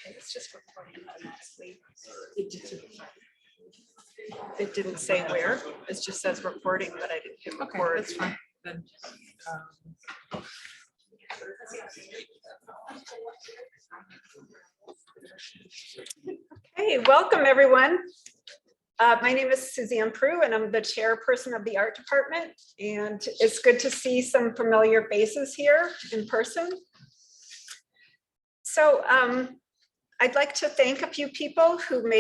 It's just recording automatically. It didn't say where. It just says recording, but I didn't hit record. That's fine. Then, Hey, welcome everyone. My name is Suzanne Prue and I'm the chairperson of the art department. And it's good to see some familiar faces here in person. So I'd like to thank a few people who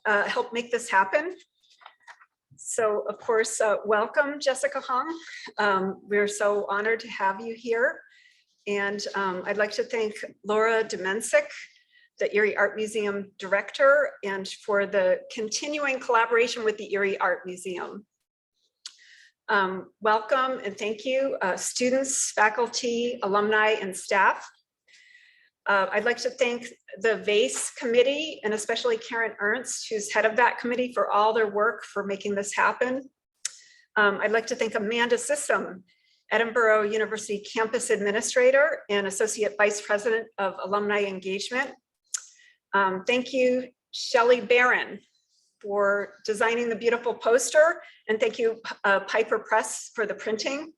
helped make this happen. So of course, welcome JessicaHong. We're so honored to have you here. And I'd like to thank Laura Demensick, the Erie Art Museum director, and for the continuing collaboration with the Erie Art Museum. Welcome and thank you, students, faculty, alumni, and staff. I'd like to thank the VASE committee and especially Karen Ernst, who's head of that committee, for all their work for making this happen. I'd like to thank Amanda Sissom, Edinburgh University campus administrator and associate vice president of alumni engagement. Thank you, Shelley Barron, for designing the beautiful poster, and thank you, Piper Press, for the printing.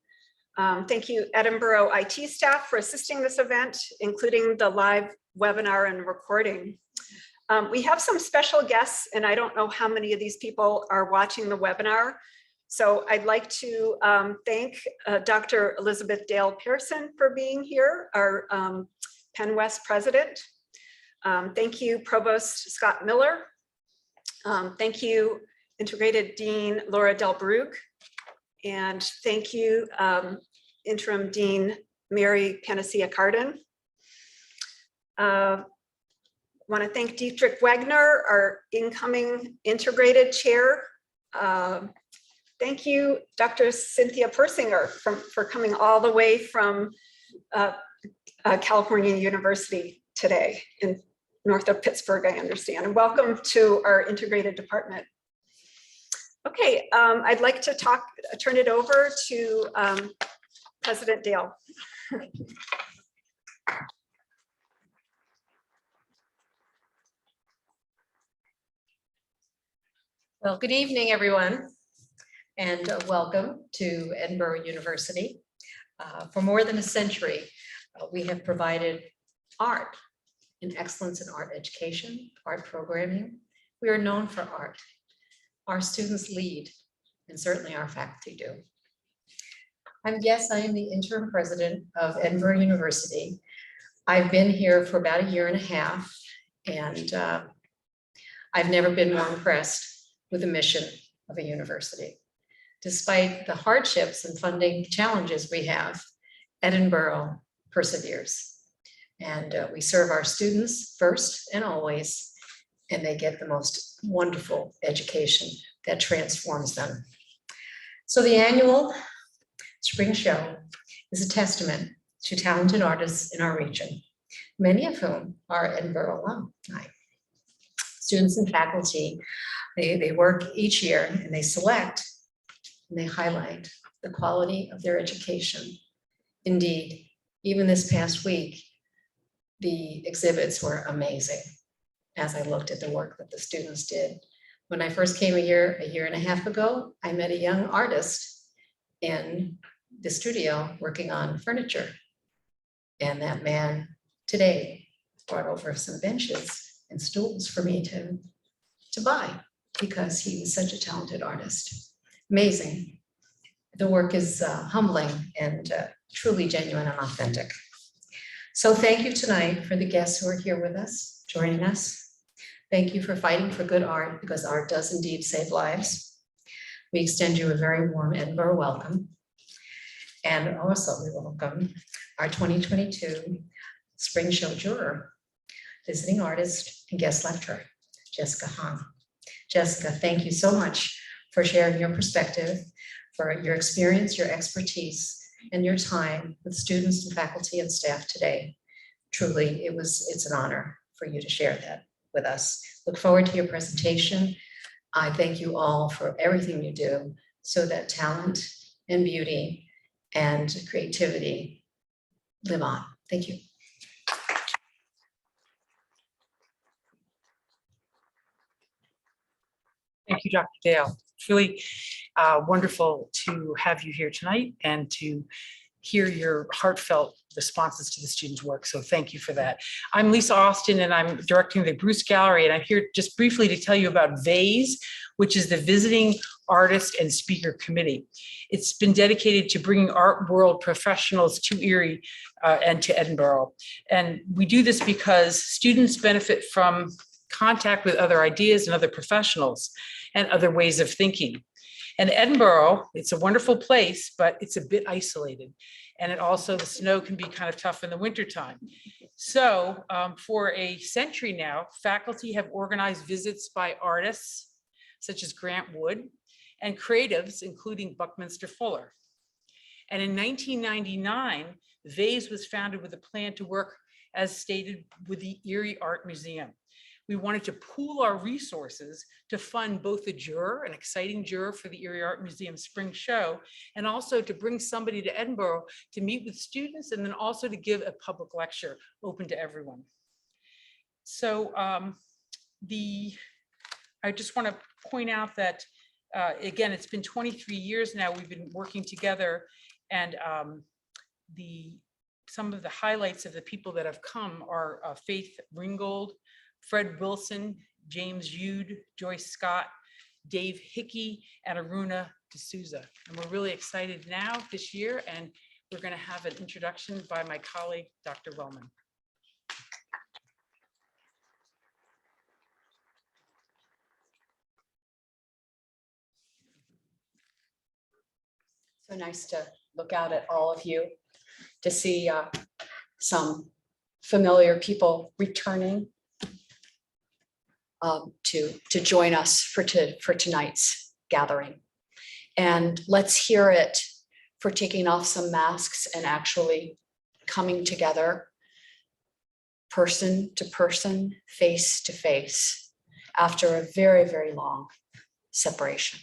Thank you, Edinburgh IT staff, for assisting this event, including the live webinar and recording. We have some special guests, and I don't know how many of these people are watching the webinar. So I'd like to thank Dr. Elizabeth Dale Pearson for being here, our Penn West president. Thank you, Provost Scott Miller. Thank you, Integrated Dean Laura Delbrug. And thank you, Interim Dean Mary Panacea Carden. Want to thank Dietrich Wegner, our incoming integrated chair. Thank you, Dr. Cynthia Persinger, for coming all the way from California University today in north of Pittsburgh, I understand. And welcome to our integrated department. Okay, I'd like to turn it over to President Dale. Well, good evening, everyone, and welcome to Edinburgh University. For more than a century, we have provided art and excellence in art education, art programming. We are known for art. Our students lead, and certainly our faculty do. I am the interim president of Edinburgh University. I've been here for about a year and a half, and I've never been more impressed with the mission of a university. Despite the hardships and funding challenges we have, Edinburgh perseveres. And we serve our students first and always, and they get the most wonderful education that transforms them. So the annual Spring Show is a testament to talented artists in our region, many of whom are Edinburgh alumni. Students and faculty, they work each year and they select and they highlight the quality of their education. Indeed, even this past week, the exhibits were amazing as I looked at the work that the students did. When I first came a year and a half ago, I met a young artist in the studio working on furniture. And that man today brought over some benches and stools for me to buy because he was such a talented artist. Amazing. The work is humbling and truly genuine and authentic. So thank you tonight for the guests who are here with us, joining us. Thank you for fighting for good art, because art does indeed save lives. We extend you a very warm Edinburgh welcome. And also we welcome our 2022 Spring Show juror, visiting artist and guest lecturer, JessicaHong. Jessica, thank you so much for sharing your perspective, for your experience, your expertise, and your time with students and faculty and staff today. Truly, it's an honor for you to share that with us. Look forward to your presentation. I thank you all for everything you do so that talent and beauty and creativity live on. Thank you. Thank you, Dr. Dale. It's really wonderful to have you here tonight and to hear your heartfelt responses to the students' work. So thank you for that. I'm Lisa Austin, and I'm directing the Bruce Gallery, and I'm here just briefly to tell you about VASE, which is the Visiting Artist and Speaker Committee. It's been dedicated to bringing art world professionals to Erie and to Edinburgh. And we do this because students benefit from contact with other ideas and other professionals and other ways of thinking. And Edinburgh, it's a wonderful place, but it's a bit isolated. And it also, the snow can be kind of tough in the wintertime. So for a century now, faculty have organized visits by artists, such as Grant Wood, and creatives, including Buckminster Fuller. And in 1999, VASE was founded with a plan to work, as stated, with the Erie Art Museum. We wanted to pool our resources to fund both the juror, an exciting juror for the Erie Art Museum Spring Show, and also to bring somebody to Edinburgh to meet with students, and then also to give a public lecture open to everyone. So I just want to point out that, again, it's been 23 years now we've been working together, and some of the highlights of the people that have come are Faith Ringgold, Fred Wilson, James Yude, Joyce Scott, Dave Hickey, and Aruna D'Souza. And we're really excited now this year, and we're going to have an introduction by my colleague, Dr. Wellman. So nice to look out at all of you, to see some familiar people returning to join us for tonight's gathering. And let's hear it for taking off some masks and actually coming together, person to person, face to face, after a very, very long separation.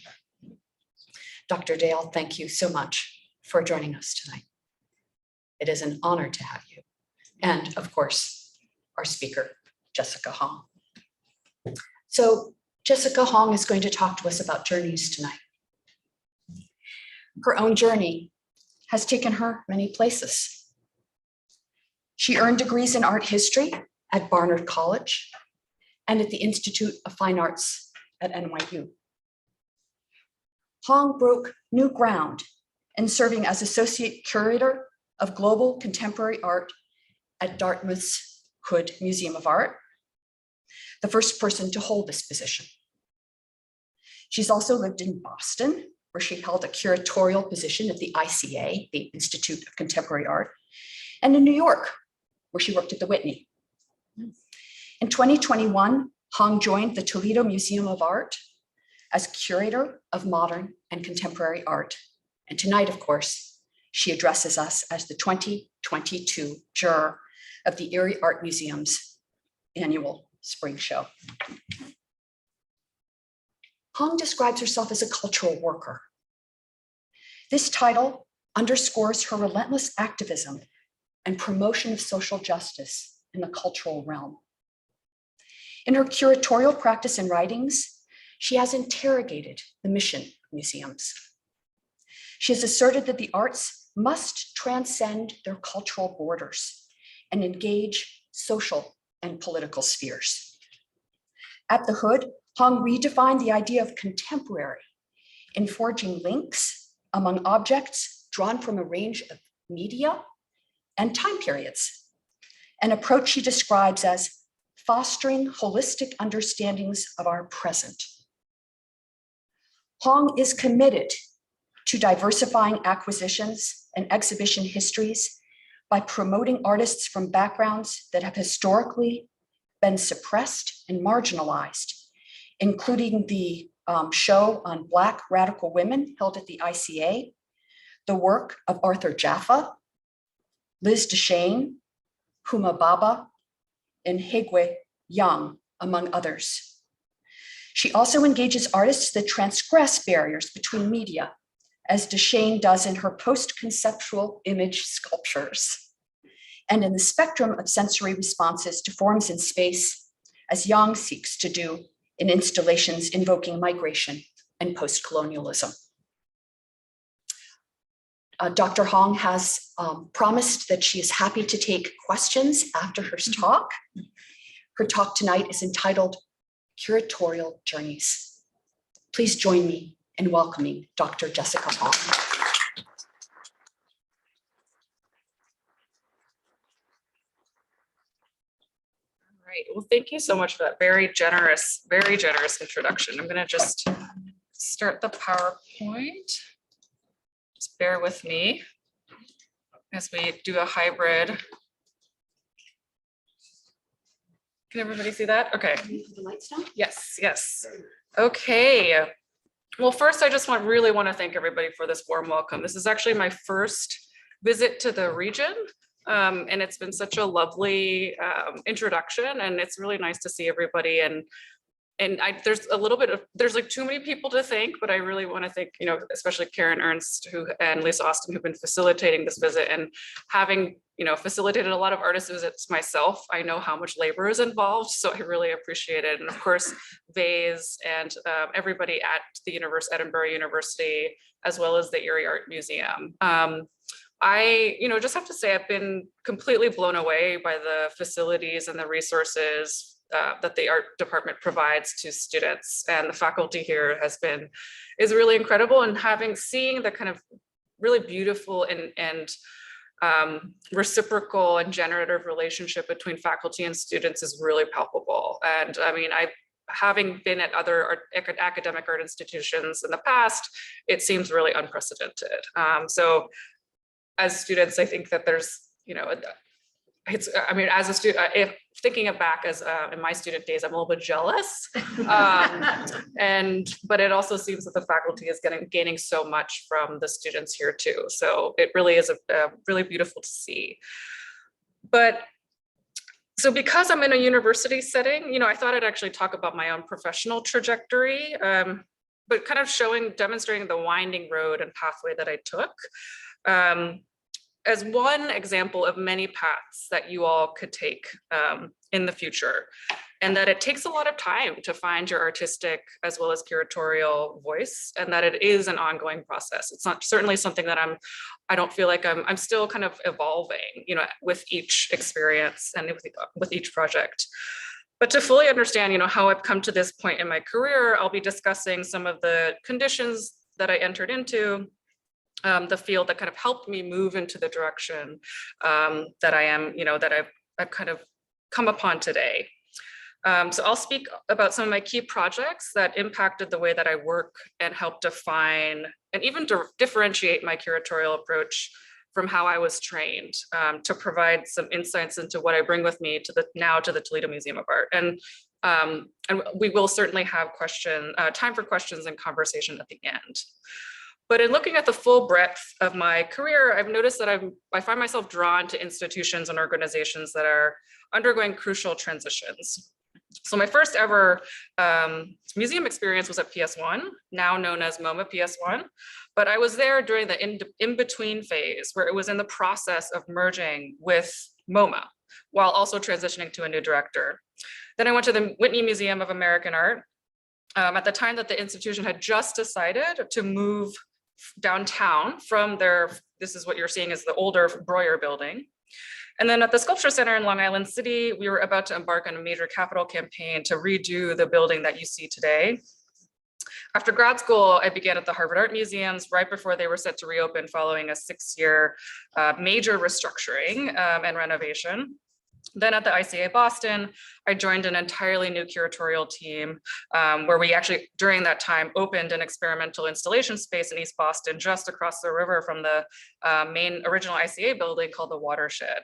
Dr. Dale, thank you so much for joining us tonight. It is an honor to have you. And of course, our speaker, JessicaHong. So JessicaHong is going to talk to us about journeys tonight. Her own journey has taken her many places. She earned degrees in art history at Barnard College and at the Institute of Fine Arts at NYU. Hong broke new ground in serving as associate curator of global contemporary art at Dartmouth's Hood Museum of Art, the first person to hold this position. She's also lived in Boston, where she held a curatorial position at the ICA, the Institute of Contemporary Art, and in New York, where she worked at the Whitney. In 2021, Hong joined the Toledo Museum of Art as curator of modern and contemporary art. And tonight, of course, she addresses us as the 2022 juror of the Erie Art Museum's annual Spring Show. Hong describes herself as a cultural worker. This title underscores her relentless activism and promotion of social justice in the cultural realm. In her curatorial practice and writings, she has interrogated the mission of museums. She has asserted that the arts must transcend their cultural borders and engage social and political spheres. At the Hood, Hong redefined the idea of contemporary in forging links among objects drawn from a range of media and time periods, an approach she describes as fostering holistic understandings of our present. Hong is committed to diversifying acquisitions and exhibition histories by promoting artists from backgrounds that have historically been suppressed and marginalized, including the show on Black radical women held at the ICA, the work of Arthur Jaffa, Liz Deschene, Huma Baba, and Hegwe Young, among others. She also engages artists that transgress barriers between media, as Deschene does in her post-conceptual image sculptures, and in the spectrum of sensory responses to forms in space, as Young seeks to do in installations invoking migration and post-colonialism. Dr. Hong has promised that she is happy to take questions after her talk. Her talk tonight is entitled Curatorial Journeys. Please join me in welcoming Dr. Jessica Hong. Right. Well, thank you so much for that very generous introduction. I'm going to just start the PowerPoint. Just bear with me as we do a hybrid. Can everybody see that? Okay. The lights down? Yes, yes. Okay. Well, first, I just really want to thank everybody for this warm welcome. This is actually my first visit to the region. And it's been such a lovely introduction, and it's really nice to see everybody. And there's like too many people to thank, but I really want to thank, especially Karen Ernst and Lisa Austin, who've been facilitating this visit, and having, facilitated a lot of artist visits myself. I know how much labor is involved, so I really appreciate it. And of course, VASE and everybody at the Edinburgh University, as well as the Erie Art Museum. I, just have to say I've been completely blown away by the facilities and the resources that the art department provides to students, and the faculty here is really incredible. And seeing the kind of really beautiful and reciprocal and generative relationship between faculty and students is really palpable. And I mean, having been at other academic art institutions in the past, it seems really unprecedented. So as students, I think that there's, as a student, if thinking back as in my student days, I'm a little bit jealous. But it also seems that the faculty is gaining so much from the students here too. So it really is really beautiful to see. So because I'm in a university setting, I thought I'd actually talk about my own professional trajectory, but kind of demonstrating the winding road and pathway that I took. As one example of many paths that you all could take in the future, and that it takes a lot of time to find your artistic as well as curatorial voice, and that it is an ongoing process. It's not certainly something that I don't feel like I'm still kind of evolving, with each experience and with each project. But to fully understand, how I've come to this point in my career, I'll be discussing some of the conditions that I entered into, the field that kind of helped me move into the direction that I am, that I've kind of come upon today. So I'll speak about some of my key projects that impacted the way that I work and help define and even differentiate my curatorial approach from how I was trained, to provide some insights into what I bring with me to the Toledo Museum of Art. And we will certainly have time for questions and conversation at the end. But in looking at the full breadth of my career, I've noticed that I find myself drawn to institutions and organizations that are undergoing crucial transitions. So my first ever museum experience was at PS1, now known as MoMA PS1, but I was there during the in-between phase, where it was in the process of merging with MoMA, while also transitioning to a new director. Then I went to the Whitney Museum of American Art, at the time that the institution had just decided to move downtown from this is what you're seeing is the older Breuer building. And then at the Sculpture Center in Long Island City, we were about to embark on a major capital campaign to redo the building that you see today. After grad school, I began at the Harvard Art Museums right before they were set to reopen following a 6-year major restructuring and renovation. Then at the ICA Boston, I joined an entirely new curatorial team where we actually, during that time, opened an experimental installation space in East Boston, just across the river from the main original ICA building called the Watershed.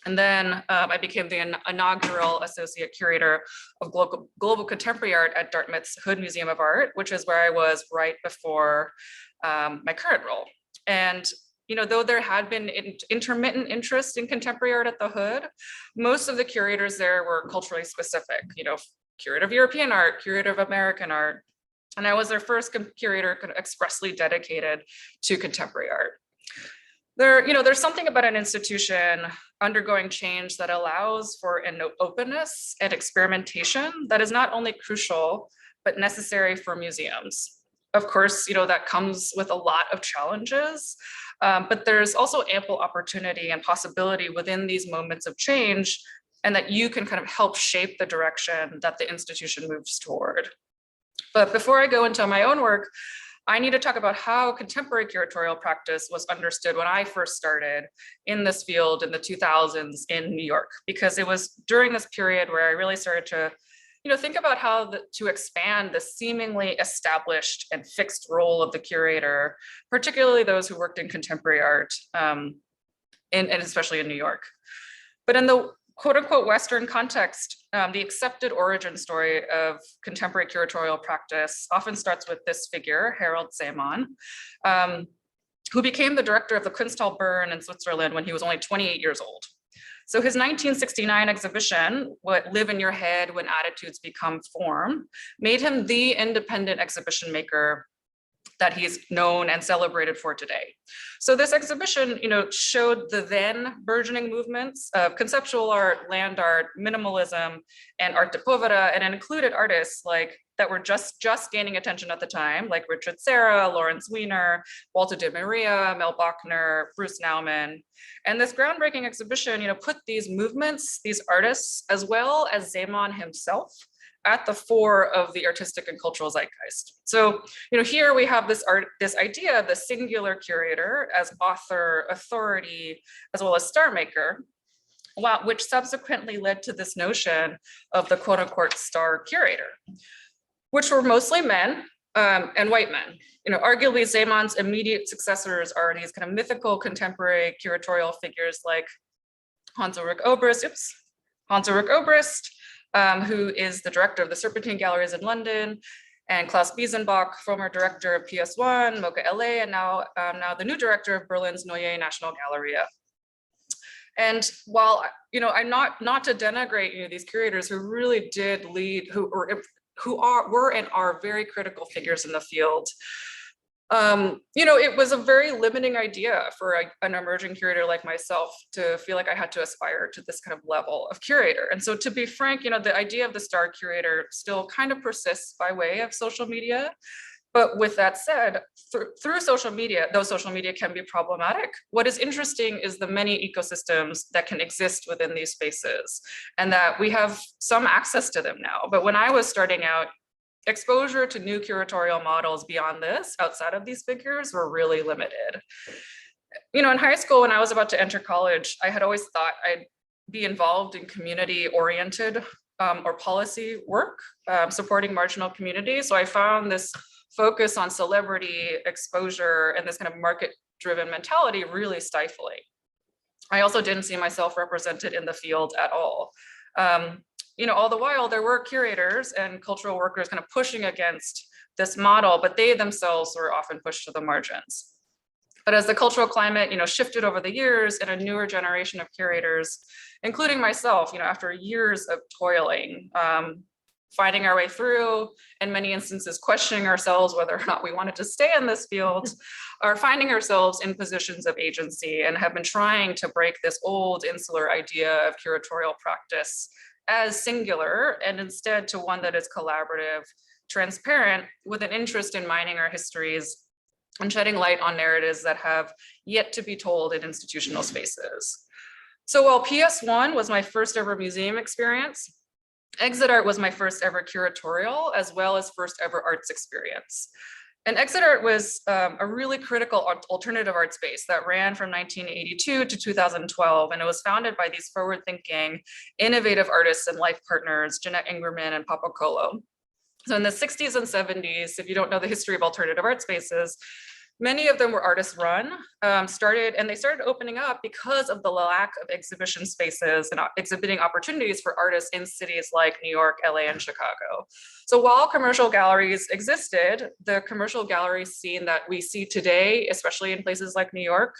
And then I became the inaugural associate curator of global contemporary art at Dartmouth's Hood Museum of Art, which is where I was right before my current role. And though there had been intermittent interest in contemporary art at the Hood, most of the curators there were culturally specific, curator of European art, curator of American art. And I was their first curator expressly dedicated to contemporary art. There's something about an institution undergoing change that allows for an openness and experimentation that is not only crucial, but necessary for museums. Of course, that comes with a lot of challenges, but there's also ample opportunity and possibility within these moments of change, and that you can kind of help shape the direction that the institution moves toward. But before I go into my own work, I need to talk about how contemporary curatorial practice was understood when I first started in this field in the 2000s in New York, because it was during this period where I really started to think about how to expand the seemingly established and fixed role of the curator, particularly those who worked in contemporary art, and especially in New York. But in the quote unquote Western context, the accepted origin story of contemporary curatorial practice often starts with this figure, Harold Zeman, who became the director of the Kunsthalle Bern in Switzerland when he was only 28 years old. So his 1969 exhibition, What Live in Your Head When Attitudes Become Form, made him the independent exhibition maker that he's known and celebrated for today. So this exhibition, showed the then burgeoning movements of conceptual art, land art, minimalism, and art de povera, and it included artists that were just gaining attention at the time, like Richard Serra, Lawrence Weiner, Walter de Maria, Mel Bachner, Bruce Nauman. And this groundbreaking exhibition, put these movements, these artists, as well as Zeman himself, at the fore of the artistic and cultural zeitgeist. So, here we have this idea of the singular curator as author, authority, as well as star maker, which subsequently led to this notion of the quote unquote star curator, which were mostly men and white men. Arguably Zeman's immediate successors are these kind of mythical contemporary curatorial figures like Hans-Ulrich Obrist, who is the director of the Serpentine Galleries in London, and Klaus Biesenbach, former director of PS1, MoCA LA, and now the new director of Berlin's Neue National Galeria. And while I'm not to denigrate these curators who really did lead, who were and are very critical figures in the field. It was a very limiting idea for an emerging curator like myself to feel like I had to aspire to this kind of level of curator. And so to be frank, the idea of the star curator still kind of persists by way of social media. But with that said, through social media, though social media can be problematic, what is interesting is the many ecosystems that can exist within these spaces, and that we have some access to them now. But when I was starting out, exposure to new curatorial models beyond this, outside of these figures, were really limited. In high school, when I was about to enter college, I had always thought I'd be involved in community-oriented or policy work, supporting marginal communities. So I found this focus on celebrity exposure and this kind of market-driven mentality really stifling. I also didn't see myself represented in the field at all. All the while there were curators and cultural workers kind of pushing against this model, but they themselves were often pushed to the margins. But as the cultural climate, shifted over the years, and a newer generation of curators, including myself, after years of toiling, finding our way through, in many instances questioning ourselves whether or not we wanted to stay in this field, are finding ourselves in positions of agency and have been trying to break this old insular idea of curatorial practice as singular, and instead to one that is collaborative, transparent, with an interest in mining our histories and shedding light on narratives that have yet to be told in institutional spaces. So while PS1 was my first ever museum experience, Exit Art was my first ever curatorial, as well as first ever arts experience. And Exit Art was a really critical alternative art space that ran from 1982 to 2012. And it was founded by these forward-thinking, innovative artists and life partners, Jeanette Ingerman and Papa Colo. So in the 60s and 70s, if you don't know the history of alternative art spaces, many of them were artist run, started opening up because of the lack of exhibition spaces and exhibiting opportunities for artists in cities like New York, LA, and Chicago. So while commercial galleries existed, the commercial gallery scene that we see today, especially in places like New York,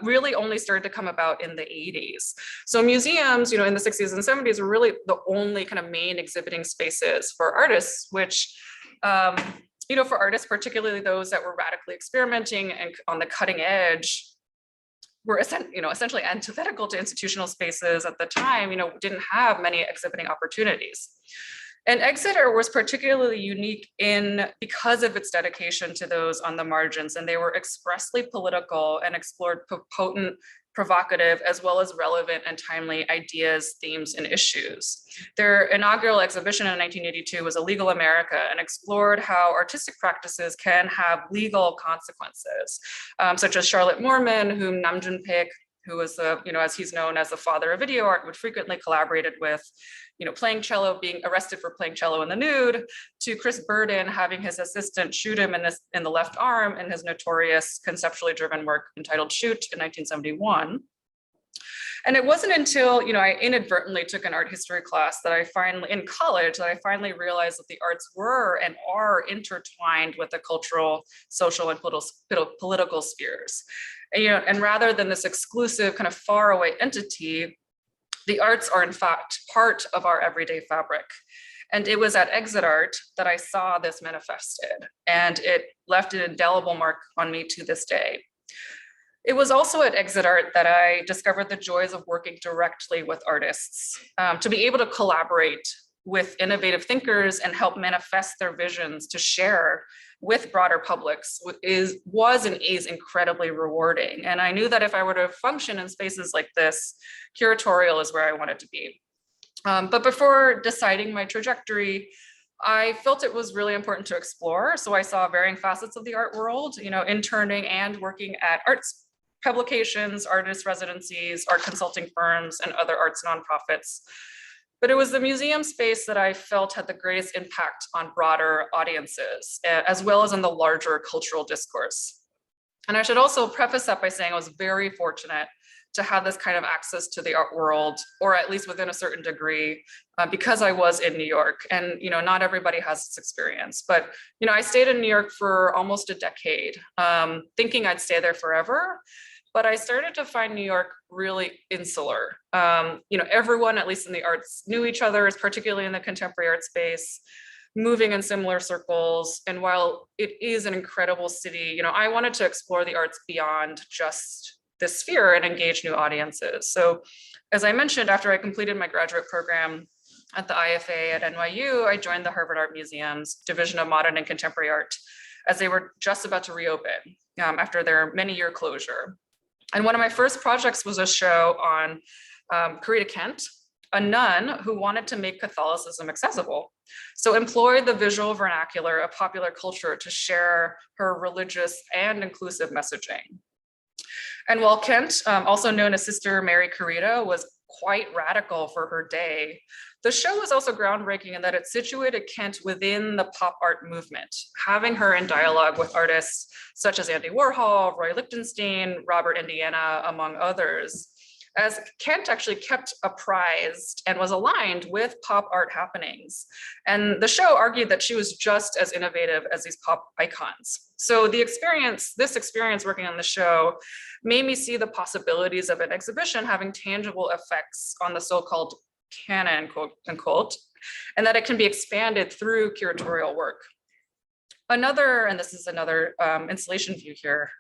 really only started to come about in the 80s. So museums, in the 60s and 70s were really the only kind of main exhibiting spaces for artists, which for artists, particularly those that were radically experimenting and on the cutting edge, were essentially antithetical to institutional spaces at the time, didn't have many exhibiting opportunities. And Exeter was particularly unique because of its dedication to those on the margins, and they were expressly political and explored potent, provocative, as well as relevant and timely ideas, themes, and issues. Their inaugural exhibition in 1982 was A Legal America and explored how artistic practices can have legal consequences, such as Charlotte Moorman, whom Nam June-paik, who was as he's known as the father of video art, would frequently collaborated with, playing cello, being arrested for playing cello in the nude, to Chris Burden having his assistant shoot him in the left arm in his notorious conceptually driven work entitled Shoot in 1971. And it wasn't until, I inadvertently took an art history class in college, that I finally realized that the arts were and are intertwined with the cultural, social, and political spheres. And rather than this exclusive kind of faraway entity, the arts are in fact part of our everyday fabric. And it was at Exit Art that I saw this manifested, and it left an indelible mark on me to this day. It was also at Exit Art that I discovered the joys of working directly with artists, to be able to collaborate with innovative thinkers and help manifest their visions to share with broader publics was and is incredibly rewarding. And I knew that if I were to function in spaces like this, Curatorial is where I wanted to be. But before deciding my trajectory, I felt it was really important to explore. So I saw varying facets of the art world, interning and working at arts publications, artist residencies, art consulting firms, and other arts nonprofits. But it was the museum space that I felt had the greatest impact on broader audiences, as well as on the larger cultural discourse. And I should also preface that by saying I was very fortunate to have this kind of access to the art world, or at least within a certain degree, because I was in New York. And not everybody has this experience. But I stayed in New York for almost a decade, thinking I'd stay there forever. But I started to find New York really insular. Everyone, at least in the arts, knew each other, particularly in the contemporary art space, moving in similar circles. And while it is an incredible city, I wanted to explore the arts beyond just this sphere and engage new audiences. So as I mentioned, after I completed my graduate program at the IFA at NYU, I joined the Harvard Art Museum's Division of Modern and Contemporary Art as they were just about to reopen after their many-year closure. And one of my first projects was a show on Corita Kent, a nun who wanted to make Catholicism accessible. So employed the visual vernacular of popular culture to share her religious and inclusive messaging. And while Kent, also known as Sister Mary Corita, was quite radical for her day, the show was also groundbreaking in that it situated Kent within the pop art movement, having her in dialogue with artists such as Andy Warhol, Roy Lichtenstein, Robert Indiana, among others, as Kent actually kept apprised and was aligned with pop art happenings. And the show argued that she was just as innovative as these pop icons. So this experience working on the show made me see the possibilities of an exhibition having tangible effects on the so-called canon, quote unquote, and that it can be expanded through curatorial work. This is another installation view here,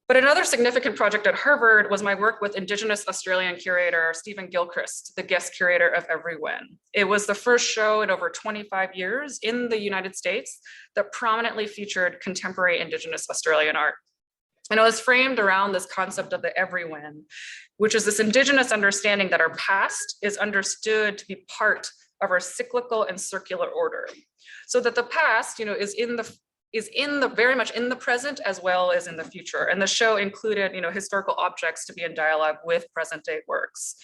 but another significant project at Harvard was my work with Indigenous Australian curator Stephen Gilchrist, the guest curator of Every Win. It was the first show in over 25 years in the United States that prominently featured contemporary Indigenous Australian art. And it was framed around this concept of the every win, which is this Indigenous understanding that our past is understood to be part of our cyclical and circular order. So that the past, is very much in the present as well as in the future. And the show included, historical objects to be in dialogue with present day works.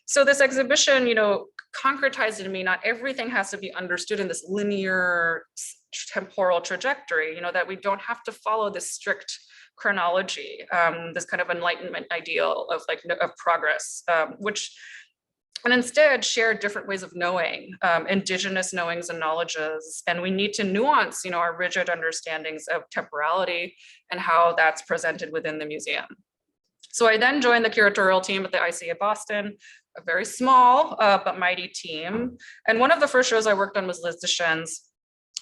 So this exhibition, concretized in me, not everything has to be understood in this linear temporal trajectory, that we don't have to follow this strict chronology, this kind of enlightenment ideal of progress, and instead share different ways of knowing, Indigenous knowings and knowledges. And we need to nuance, our rigid understandings of temporality and how that's presented within the museum. So I then joined the curatorial team at the ICA Boston, a very small but mighty team. And one of the first shows I worked on was Liz Deschene's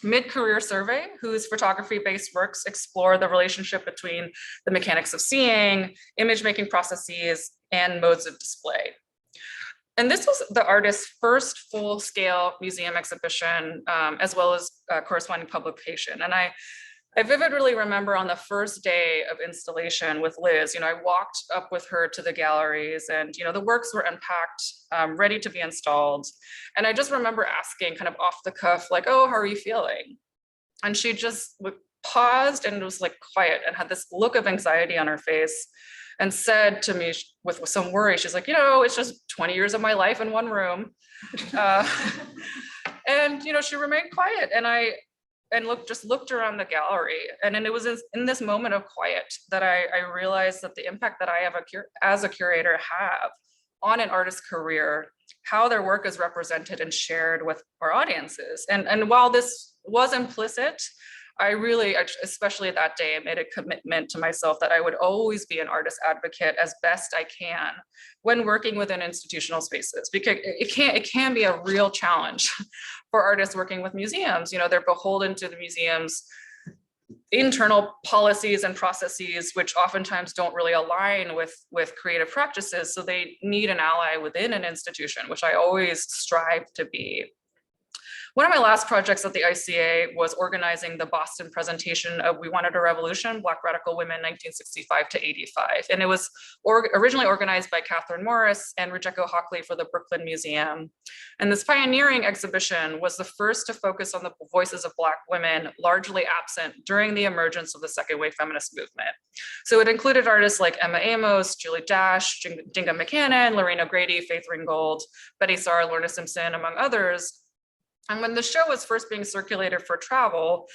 mid-career survey, whose photography-based works explore the relationship between the mechanics of seeing, image-making processes, and modes of display. And this was the artist's first full-scale museum exhibition, as well as corresponding publication. And I vividly remember on the first day of installation with Liz, I walked up with her to the galleries and, the works were unpacked, ready to be installed. And I just remember asking kind of off the cuff, like, oh, how are you feeling? And she just paused and was like quiet and had this look of anxiety on her face and said to me with some worry, she's like, it's just 20 years of my life in one room. And, she remained quiet and looked around the gallery. And then it was in this moment of quiet that I realized that the impact that I have as a curator have on an artist's career, how their work is represented and shared with our audiences. And while this was implicit, I really, especially that day, I made a commitment to myself that I would always be an artist advocate as best I can when working within institutional spaces, because it can be a real challenge for artists working with museums. They're beholden to the museum's internal policies and processes, which oftentimes don't really align with creative practices. So they need an ally within an institution, which I always strive to be. One of my last projects at the ICA was organizing the Boston presentation of We Wanted a Revolution, Black Radical Women, 1965 to 85. And it was originally organized by Catherine Morris and Rebecca Hockley for the Brooklyn Museum. And this pioneering exhibition was the first to focus on the voices of Black women, largely absent during the emergence of the second wave feminist movement. So it included artists like Emma Amos, Julie Dash, Dinga McCannon, Lorena Grady, Faith Ringgold, Betty Saar, Lorna Simpson, among others. And when the show was first being circulated for travel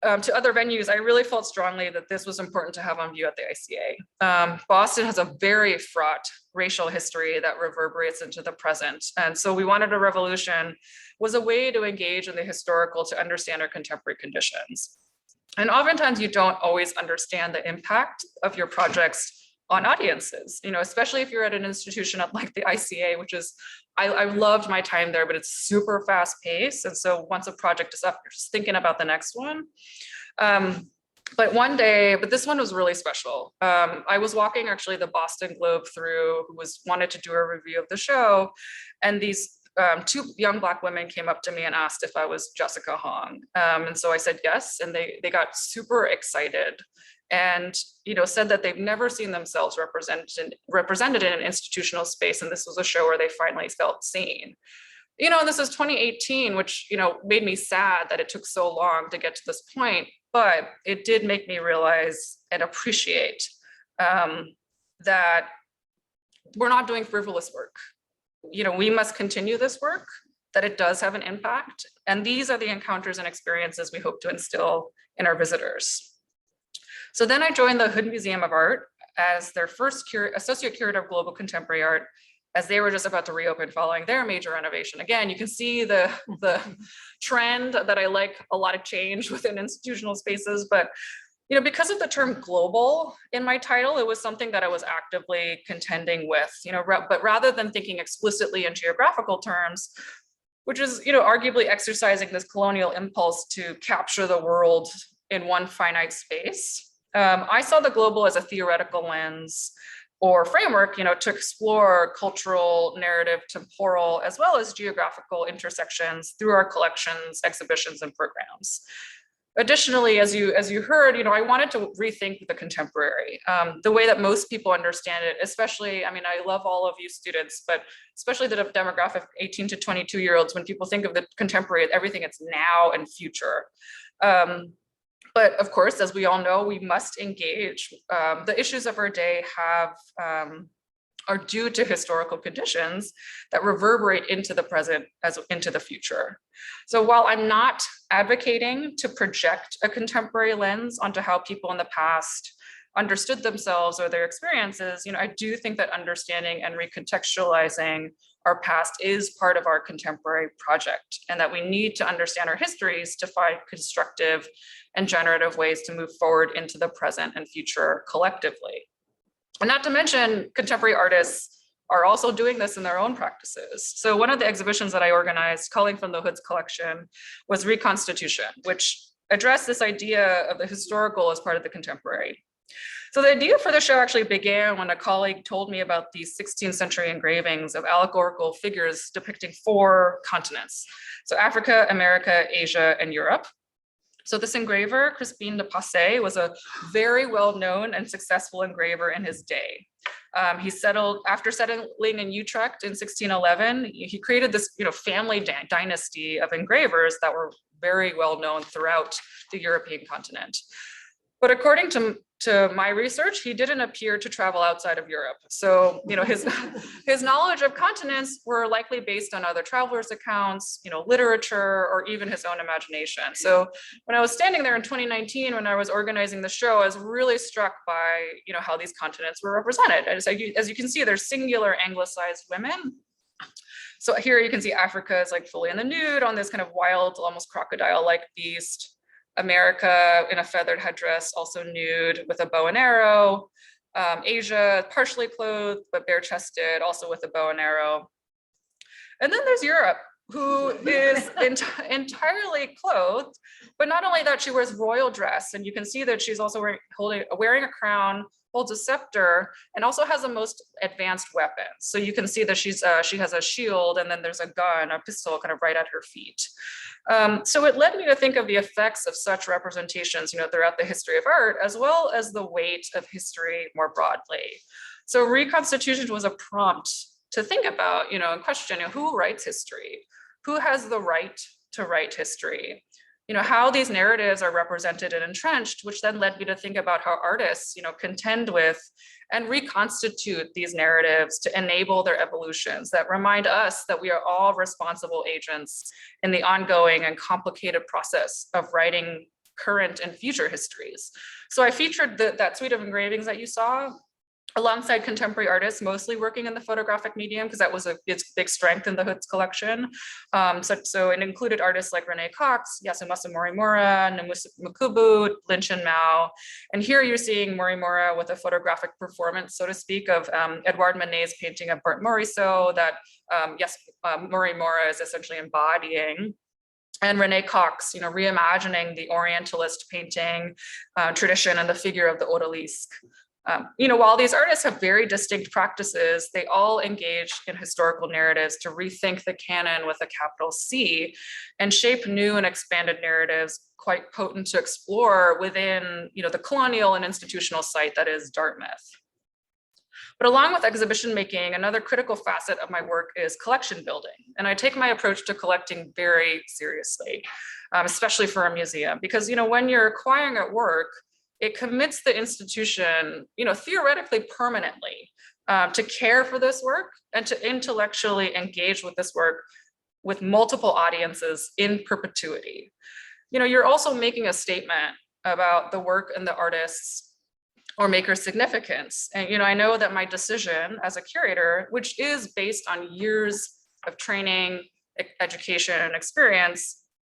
to other venues, I really felt strongly that this was important to have on view at the ICA. Boston has a very fraught racial history that reverberates into the present. And so We Wanted a Revolution was a way to engage in the historical to understand our contemporary conditions. And oftentimes you don't always understand the impact of your projects on audiences, especially if you're at an institution like the ICA, which is, I loved my time there, but it's super fast paced. And so once a project is up, you're just thinking about the next one. But this one was really special. I was walking actually the Boston Globe through, who wanted to do a review of the show. And these two young Black women came up to me and asked if I was JessicaHong. And so I said yes, and they got super excited and said that they've never seen themselves represented in an institutional space, and this was a show where they finally felt seen. And this is 2018, which made me sad that it took so long to get to this point, but it did make me realize and appreciate that we're not doing frivolous work. We must continue this work, that it does have an impact, and these are the encounters and experiences we hope to instill in our visitors. So then I joined the Hood Museum of Art as their first associate curator of global contemporary art, as they were just about to reopen following their major renovation. Again, you can see the trend that I like a lot of change within institutional spaces, but because of the term global in my title, it was something that I was actively contending with, but rather than thinking explicitly in geographical terms, which is, arguably exercising this colonial impulse to capture the world in one finite space. I saw the global as a theoretical lens or framework, to explore cultural, narrative, temporal, as well as geographical intersections through our collections, exhibitions, and programs. Additionally, as you heard, I wanted to rethink the contemporary, the way that most people understand it, especially, I love all of you students, but especially the demographic 18 to 22-year-olds, when people think of the contemporary, everything it's now and future. But of course, as we all know, we must engage. The issues of our day are due to historical conditions that reverberate into the present as into the future. So while I'm not advocating to project a contemporary lens onto how people in the past understood themselves or their experiences, I do think that understanding and recontextualizing our past is part of our contemporary project, and that we need to understand our histories to find constructive and generative ways to move forward into the present and future collectively. And not to mention, contemporary artists are also doing this in their own practices. So one of the exhibitions that I organized, calling from the Hoods collection, was Reconstitution, which addressed this idea of the historical as part of the contemporary. So the idea for the show actually began when a colleague told me about these 16th century engravings of allegorical figures depicting 4 continents. So Africa, America, Asia, and Europe. So this engraver, Crispin de Passe, was a very well-known and successful engraver in his day. He settled, after settling in Utrecht in 1611, he created this family dynasty of engravers that were very well known throughout the European continent. But according to my research, he didn't appear to travel outside of Europe. So, his knowledge of continents were likely based on other travelers' accounts, literature, or even his own imagination. So when I was standing there in 2019, when I was organizing the show, I was really struck by, how these continents were represented. And as you can see, there's singular anglicized women. So here you can see Africa is like fully in the nude on this kind of wild, almost crocodile-like beast. America in a feathered headdress, also nude with a bow and arrow. Asia, partially clothed, but bare-chested, also with a bow and arrow. And then there's Europe, who is entirely clothed, but not only that, she wears royal dress. And you can see that she's also wearing a crown, holds a scepter, and also has the most advanced weapons. So you can see that she has a shield, and then there's a gun, a pistol kind of right at her feet. So it led me to think of the effects of such representations, throughout the history of art, as well as the weight of history more broadly. So Reconstitution was a prompt to think about, and question, who writes history? Who has the right to write history? How these narratives are represented and entrenched, which then led me to think about how artists, contend with and reconstitute these narratives to enable their evolutions that remind us that we are all responsible agents in the ongoing and complicated process of writing current and future histories. So I featured that suite of engravings that you saw alongside contemporary artists, mostly working in the photographic medium, because that was its big strength in the Hoods collection. So it included artists like Rene Cox, Yasumasa Morimura, Namusa Mukubu, Lin Chen Mao. And here you're seeing Morimura with a photographic performance, so to speak, of Edouard Manet's painting of Berthe Morisot that Morimura is essentially embodying. And Rene Cox, reimagining the Orientalist painting tradition and the figure of the odalisque. While these artists have very distinct practices, they all engage in historical narratives to rethink the canon with a capital C and shape new and expanded narratives quite potent to explore within, the colonial and institutional site that is Dartmouth. But along with exhibition making, another critical facet of my work is collection building. And I take my approach to collecting very seriously, especially for a museum, because, when you're acquiring a work, it commits the institution, theoretically permanently, to care for this work and to intellectually engage with this work with multiple audiences in perpetuity. You're also making a statement about the work and the artist's or maker's significance. And, I know that my decision as a curator, which is based on years of training, education, and experience,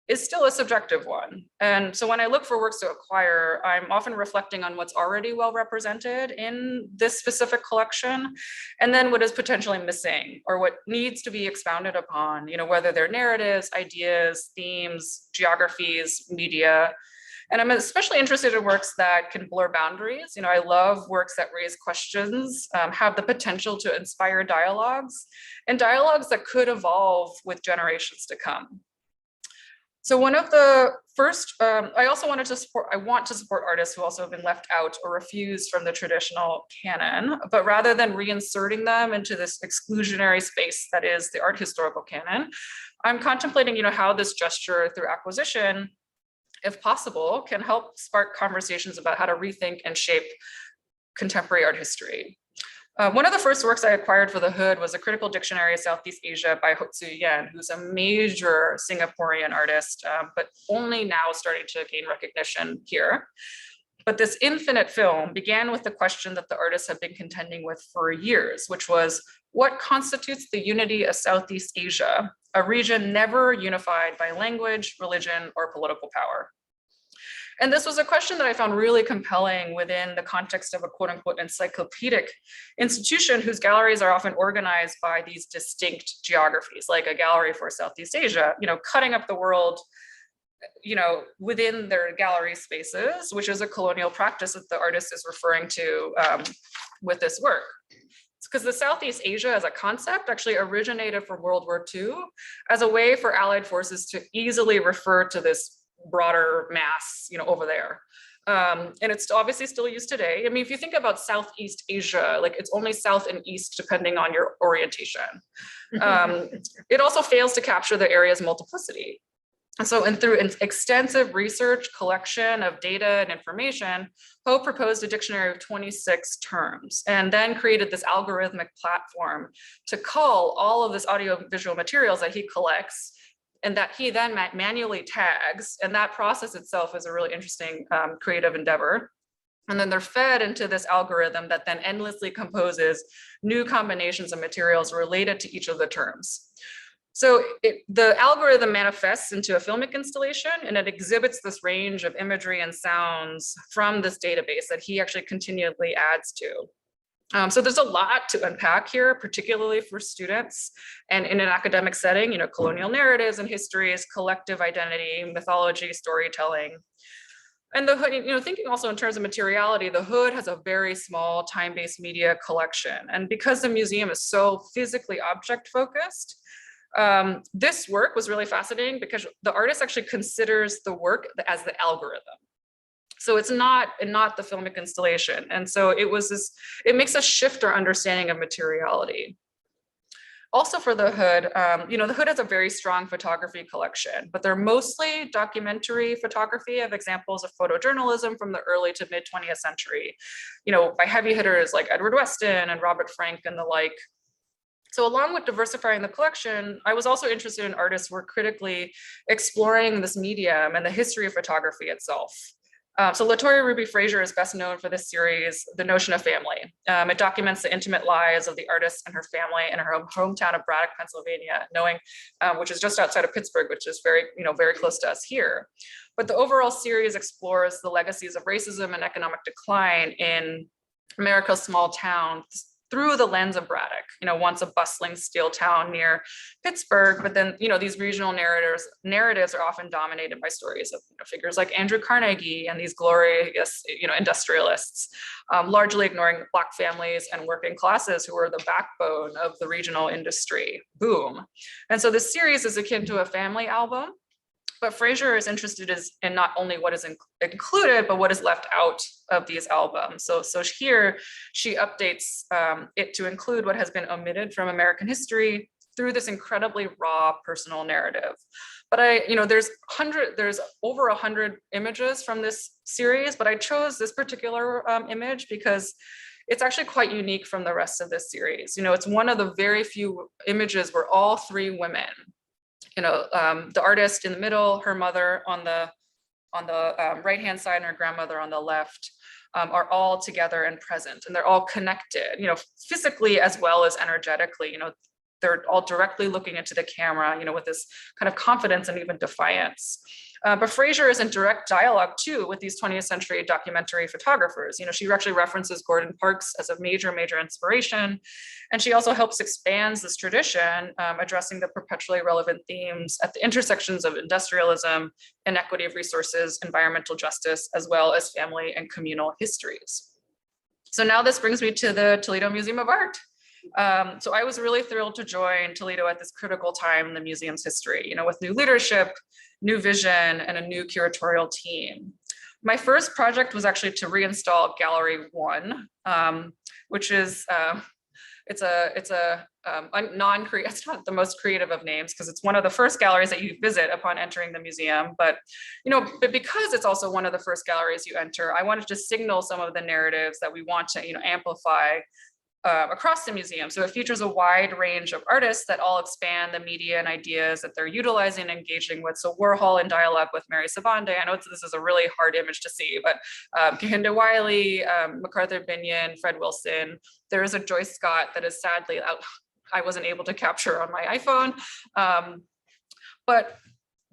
is still a subjective one. And so when I look for works to acquire, I'm often reflecting on what's already well represented in this specific collection, and then what is potentially missing or what needs to be expounded upon, whether they're narratives, ideas, themes, geographies, media. And I'm especially interested in works that can blur boundaries. I love works that raise questions, have the potential to inspire dialogues, and dialogues that could evolve with generations to come. So one of the first, I want to support artists who also have been left out or refused from the traditional canon, but rather than reinserting them into this exclusionary space that is the art historical canon, I'm contemplating, how this gesture through acquisition, if possible, can help spark conversations about how to rethink and shape contemporary art history. One of the first works I acquired for the Hood was a critical dictionary of Southeast Asia by Hotsu Yen, who's a major Singaporean artist, but only now starting to gain recognition here. But this infinite film began with the question that the artists have been contending with for years, which was, what constitutes the unity of Southeast Asia, a region never unified by language, religion, or political power? And this was a question that I found really compelling within the context of a quote unquote encyclopedic institution whose galleries are often organized by these distinct geographies, like a gallery for Southeast Asia, cutting up the world, within their gallery spaces, which is a colonial practice that the artist is referring to with this work. It's because the Southeast Asia as a concept actually originated from World War II as a way for Allied forces to easily refer to this broader mass, over there. And it's obviously still used today. I mean, if you think about Southeast Asia, like it's only South and East depending on your orientation. It also fails to capture the area's multiplicity. And so, through an extensive research collection of data and information, Ho proposed a dictionary of 26 terms and then created this algorithmic platform to cull all of this audiovisual materials that he collects and that he then manually tags. And that process itself is a really interesting creative endeavor. And then they're fed into this algorithm that then endlessly composes new combinations of materials related to each of the terms. So the algorithm manifests into a filmic installation, and it exhibits this range of imagery and sounds from this database that he actually continually adds to. So there's a lot to unpack here, particularly for students and in an academic setting, colonial narratives and histories, collective identity, mythology, storytelling. And the hood, thinking also in terms of materiality, the hood has a very small time-based media collection. And because the museum is so physically object focused, this work was really fascinating because the artist actually considers the work as the algorithm. So it's not the filmic installation. And so it makes us shift our understanding of materiality. Also for the hood, the hood has a very strong photography collection, but they're mostly documentary photography of examples of photojournalism from the early to mid 20th century, by heavy hitters like Edward Weston and Robert Frank and the like. So along with diversifying the collection, I was also interested in artists who were critically exploring this medium and the history of photography itself. So Latoya Ruby Frazier is best known for this series, The Notion of Family. It documents the intimate lives of the artist and her family in her hometown of Braddock, Pennsylvania, which is just outside of Pittsburgh, which is very close to us here. But the overall series explores the legacies of racism and economic decline in America's small towns through the lens of Braddock, once a bustling steel town near Pittsburgh, but then, these regional narratives are often dominated by stories of figures like Andrew Carnegie and these glorious, industrialists, largely ignoring Black families and working classes who were the backbone of the regional industry boom. And so this series is akin to a family album, but Frazier is interested in not only what is included, but what is left out of these albums. So here she updates it to include what has been omitted from American history through this incredibly raw personal narrative. But there's over 100 images from this series, but I chose this particular image because it's actually quite unique from the rest of this series. It's one of the very few images where all three women, the artist in the middle, her mother on the right-hand side, and her grandmother on the left, are all together and present, and they're all connected, physically as well as energetically. They're all directly looking into the camera, with this kind of confidence and even defiance. But Frazier is in direct dialogue too with these 20th century documentary photographers. She actually references Gordon Parks as a major inspiration. And she also helps expand this tradition, addressing the perpetually relevant themes at the intersections of industrialism, inequity of resources, environmental justice, as well as family and communal histories. So now this brings me to the Toledo Museum of Art. So I was really thrilled to join Toledo at this critical time in the museum's history, with new leadership, new vision, and a new curatorial team. My first project was actually to reinstall Gallery 1, which is it's not the most creative of names because it's one of the first galleries that you visit upon entering the museum. But because it's also one of the first galleries you enter, I wanted to signal some of the narratives that we want to amplify across the museum. So it features a wide range of artists that all expand the media and ideas that they're utilizing and engaging with. So Warhol in dialogue with Mary Savande. I know this is a really hard image to see, but Kehinde Wiley, MacArthur Binion, Fred Wilson. There is a Joyce Scott that is sadly out. I wasn't able to capture on my iPhone. But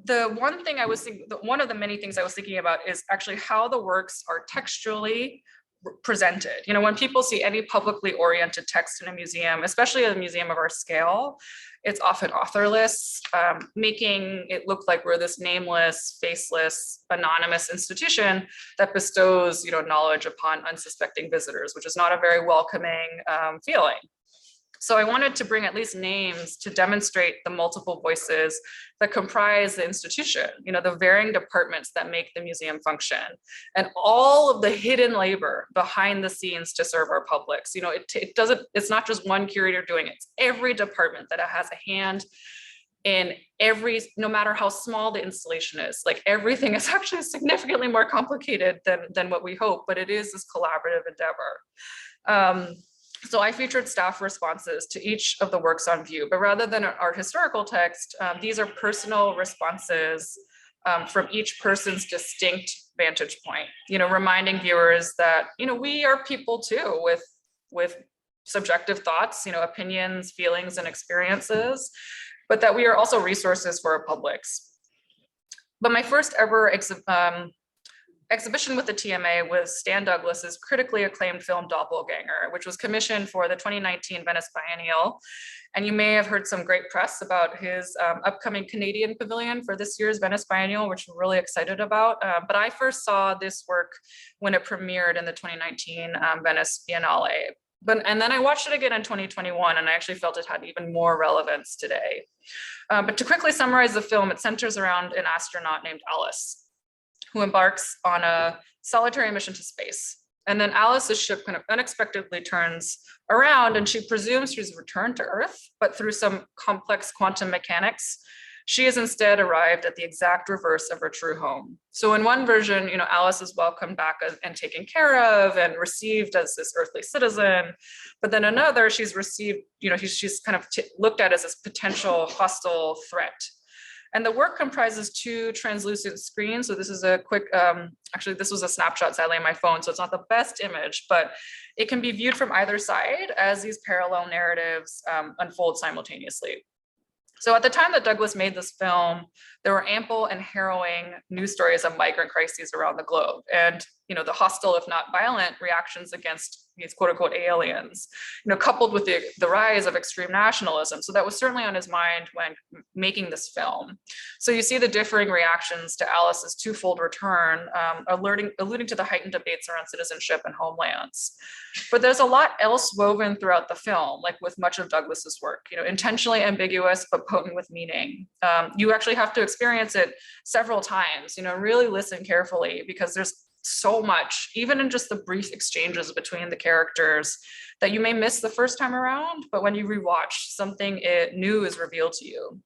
the one thing I was thinking, one of the many things I was thinking about is actually how the works are textually presented. You know, when people see any publicly oriented text in a museum, especially a museum of our scale, it's often authorless, making it look like we're this nameless, faceless, anonymous institution that bestows, you know, knowledge upon unsuspecting visitors, which is not a very welcoming feeling. So I wanted to bring at least names to demonstrate the multiple voices that comprise the institution, you know, the varying departments that make the museum function, and all of the hidden labor behind the scenes to serve our publics. You know, it's not just one curator doing it, it's every department that has a hand in every, no matter how small the installation is. Like, everything is actually significantly more complicated than what we hope, but it is this collaborative endeavor. So I featured staff responses to each of the works on view, but rather than an art historical text, these are personal responses from each person's distinct vantage point, you know, reminding viewers that, you know, we are people too, with subjective thoughts, you know, opinions, feelings, and experiences, but that we are also resources for our publics. But my first ever exhibition with the TMA was Stan Douglas's critically acclaimed film Doppelganger, which was commissioned for the 2019 Venice Biennial. And you may have heard some great press about his upcoming Canadian pavilion for this year's Venice Biennial, which we're really excited about. But I first saw this work when it premiered in the 2019 Venice Biennale. And then I watched it again in 2021, and I actually felt it had even more relevance today. But to quickly summarize the film, it centers around an astronaut named Alice, who embarks on a solitary mission to space. And then Alice's ship kind of unexpectedly turns around, and she presumes she's returned to Earth, but through some complex quantum mechanics, she has instead arrived at the exact reverse of her true home. So in one version, you know, Alice is welcomed back and taken care of and received as this earthly citizen. But then another, she's received, you know, she's kind of looked at as this potential hostile threat. And the work comprises two translucent screens. So this is a quick, actually this was a snapshot sadly on my phone, so it's not the best image, but it can be viewed from either side as these parallel narratives unfold simultaneously. So at the time that Douglas made this film, there were ample and harrowing news stories of migrant crises around the globe, and, you know, the hostile, if not violent, reactions against these quote unquote aliens, you know, coupled with the rise of extreme nationalism. So that was certainly on his mind when making this film. So you see the differing reactions to Alice's twofold return, alluding to the heightened debates around citizenship and homelands. But there's a lot else woven throughout the film, like with much of Douglas's work, you know, intentionally ambiguous, but potent with meaning. You actually have to experience it several times, you know, really listen carefully, because there's so much, even in just the brief exchanges between the characters, that you may miss the first time around, but when you rewatch, something new is revealed to you.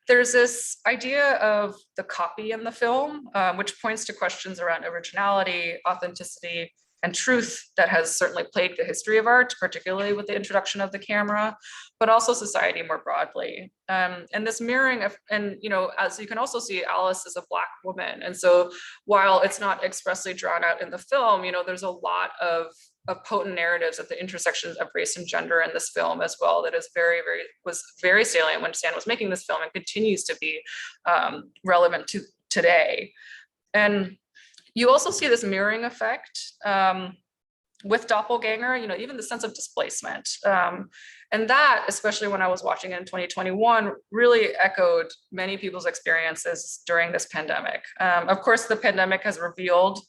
There's this idea of the copy in the film, which points to questions around originality, authenticity, and truth that has certainly plagued the history of art, particularly with the introduction of the camera, but also society more broadly. And this mirroring of, and, you know, as you can also see, Alice is a Black woman. And so while it's not expressly drawn out in the film, you know, there's a lot of potent narratives at the intersections of race and gender in this film as well, that is was very salient when Stan was making this film, and continues to be relevant to today. And you also see this mirroring effect with Doppelganger, you know, even the sense of displacement. And that, especially when I was watching it in 2021, really echoed many people's experiences during this pandemic. Of course, the pandemic has revealed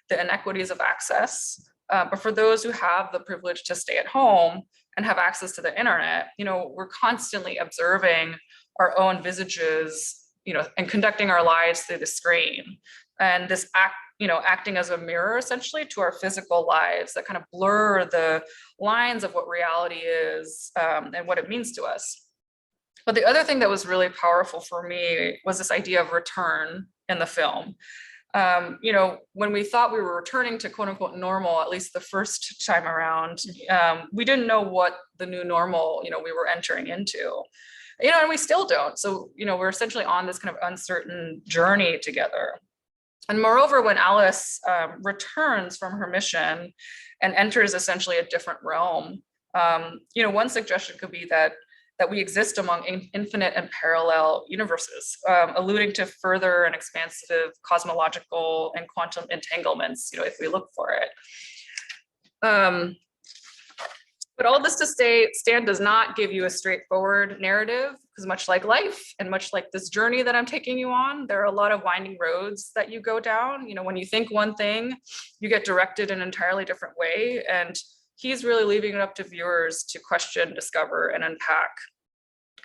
the inequities of access, but for those who have the privilege to stay at home and have access to the internet, you know, we're constantly observing our own visages, you know, and conducting our lives through the screen. And this acting as a mirror essentially to our physical lives that kind of blur the lines of what reality is and what it means to us. But the other thing that was really powerful for me was this idea of return in the film. You know, when we thought we were returning to quote unquote normal, at least the first time around, we didn't know what the new normal, you know, we were entering into. You know, and we still don't. So, you know, we're essentially on this kind of uncertain journey together. And moreover, when Alice returns from her mission and enters essentially a different realm, you know, one suggestion could be that that we exist among infinite and parallel universes, alluding to further and expansive cosmological and quantum entanglements, if we look for it. But all this to say, Stan does not give you a straightforward narrative, because much like life and much like this journey that I'm taking you on, there are a lot of winding roads that you go down. When you think one thing, you get directed in an entirely different way. And he's really leaving it up to viewers to question, discover, and unpack.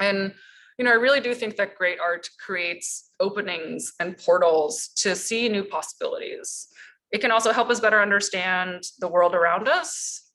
And I really do think that great art creates openings and portals to see new possibilities. It can also help us better understand the world around us.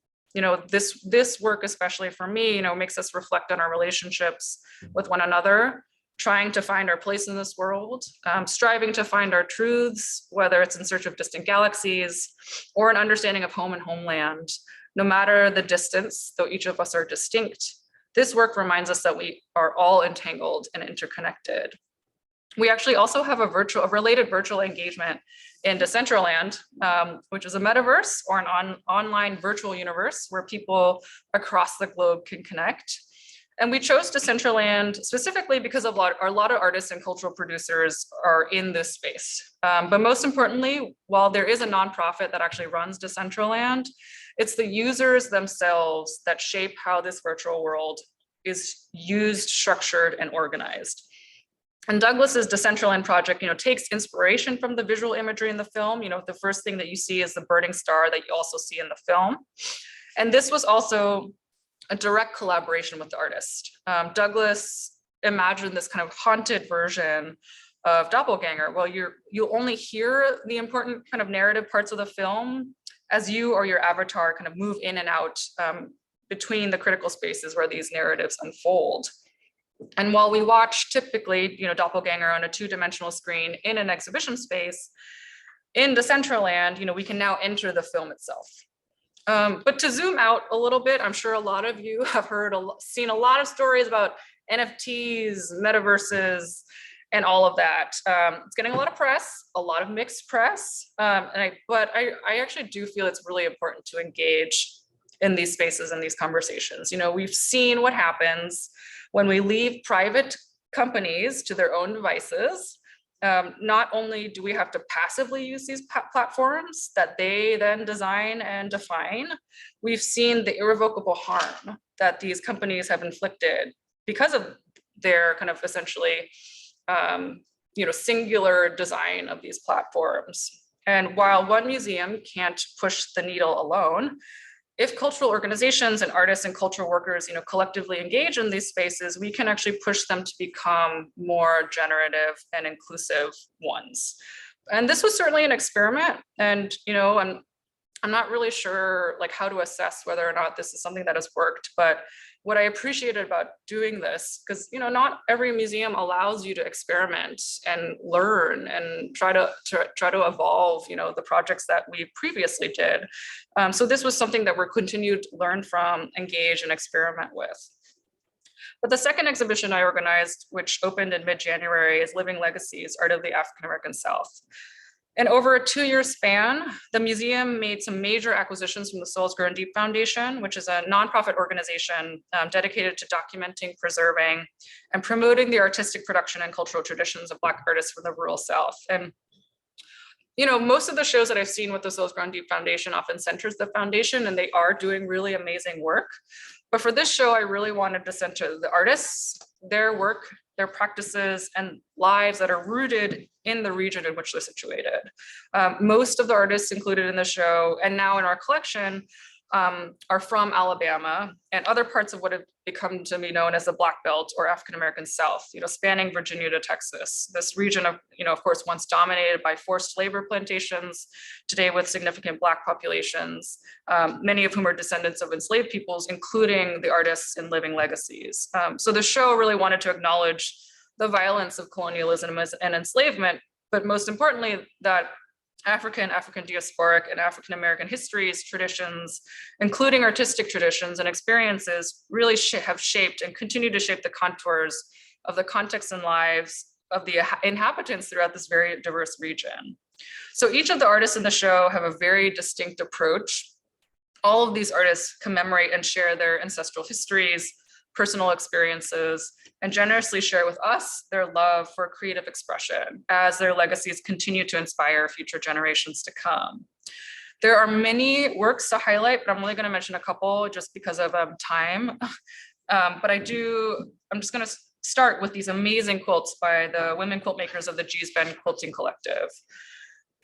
This work, especially for me, makes us reflect on our relationships with one another, trying to find our place in this world, striving to find our truths, whether it's in search of distant galaxies or an understanding of home and homeland. No matter the distance, though each of us are distinct, this work reminds us that we are all entangled and interconnected. We actually also have a related virtual engagement in Decentraland, which is a metaverse or an online virtual universe where people across the globe can connect. And we chose Decentraland specifically because a lot of artists and cultural producers are in this space. But most importantly, while there is a nonprofit that actually runs Decentraland, it's the users themselves that shape how this virtual world is used, structured, and organized. And Douglas's Decentraland project, takes inspiration from the visual imagery in the film. The first thing that you see is the burning star that you also see in the film. And this was also a direct collaboration with the artist. Douglas imagined this kind of haunted version of Doppelganger. Well, you'll only hear the important kind of narrative parts of the film as you or your avatar kind of move in and out between the critical spaces where these narratives unfold. And while we watch typically, Doppelganger on a two-dimensional screen in an exhibition space, in Decentraland, we can now enter the film itself. But to zoom out a little bit, I'm sure a lot of you have seen a lot of stories about NFTs, metaverses, and all of that. It's getting a lot of press, a lot of mixed press, but I actually do feel it's really important to engage in these spaces and these conversations. We've seen what happens when we leave private companies to their own devices. Not only do we have to passively use these platforms that they then design and define, we've seen the irrevocable harm that these companies have inflicted because of their kind of essentially, singular design of these platforms. And while one museum can't push the needle alone, if cultural organizations and artists and cultural workers, collectively engage in these spaces, we can actually push them to become more generative and inclusive ones. And this was certainly an experiment. And, I'm not really sure how to assess whether or not this is something that has worked, but what I appreciated about doing this, because, not every museum allows you to experiment and learn and try to evolve, the projects that we previously did. So this was something that we're continued to learn from, engage, and experiment with. But the second exhibition I organized, which opened in mid-January, is Living Legacies, Art of the African American South. And over a 2-year span, the museum made some major acquisitions from the Souls Grown Deep Foundation, which is a nonprofit organization dedicated to documenting, preserving, and promoting the artistic production and cultural traditions of Black artists from the rural South. And most of the shows that I've seen with the Souls Grown Deep Foundation often centers the foundation, and they are doing really amazing work. But for this show, I really wanted to center the artists, their work, their practices, and lives that are rooted in the region in which they're situated. Most of the artists included in the show and now in our collection are from Alabama and other parts of what have become to be known as the Black Belt or African American South, spanning Virginia to Texas. This region of course, once dominated by forced labor plantations, today with significant Black populations, many of whom are descendants of enslaved peoples, including the artists in Living Legacies. So the show really wanted to acknowledge the violence of colonialism and enslavement, but most importantly, that African diasporic, and African American histories, traditions, including artistic traditions and experiences, really have shaped and continue to shape the contours of the context and lives of the inhabitants throughout this very diverse region. So each of the artists in the show have a very distinct approach. All of these artists commemorate and share their ancestral histories, personal experiences and generously share with us their love for creative expression as their legacies continue to inspire future generations to come. There are many works to highlight, but I'm only going to mention a couple just because of time. But I'm just going to start with these amazing quilts by the women quilt makers of the Gee's Bend Quilting Collective.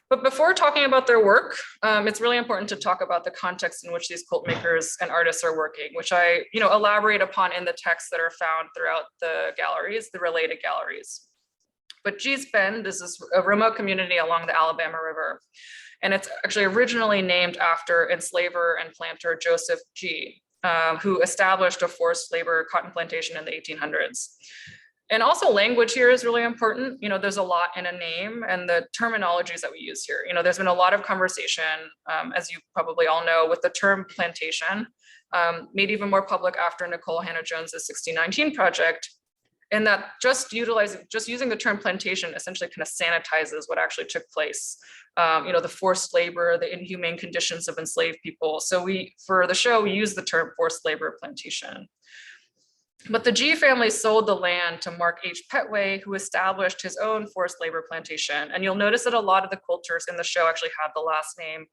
But before talking about their work, it's really important to talk about the context in which these quilt makers and artists are working, which I elaborate upon in the texts that are found throughout the galleries, the related galleries. But Gee's Bend is a remote community along the Alabama River. And it's actually originally named after enslaver and planter Joseph Gee, who established a forced labor cotton plantation in the 1800s. And also language here is really important. There's a lot in a name and the terminologies that we use here. There's been a lot of conversation, as you probably all know, with the term plantation, made even more public after Nicole Hannah-Jones's 1619 project. And that just using the term plantation essentially kind of sanitizes what actually took place. The forced labor, the inhumane conditions of enslaved people. So for the show, we use the term forced labor plantation. But the Gee family sold the land to Mark H. Petway, who established his own forced labor plantation. And you'll notice that a lot of the quilters in the show actually have the last name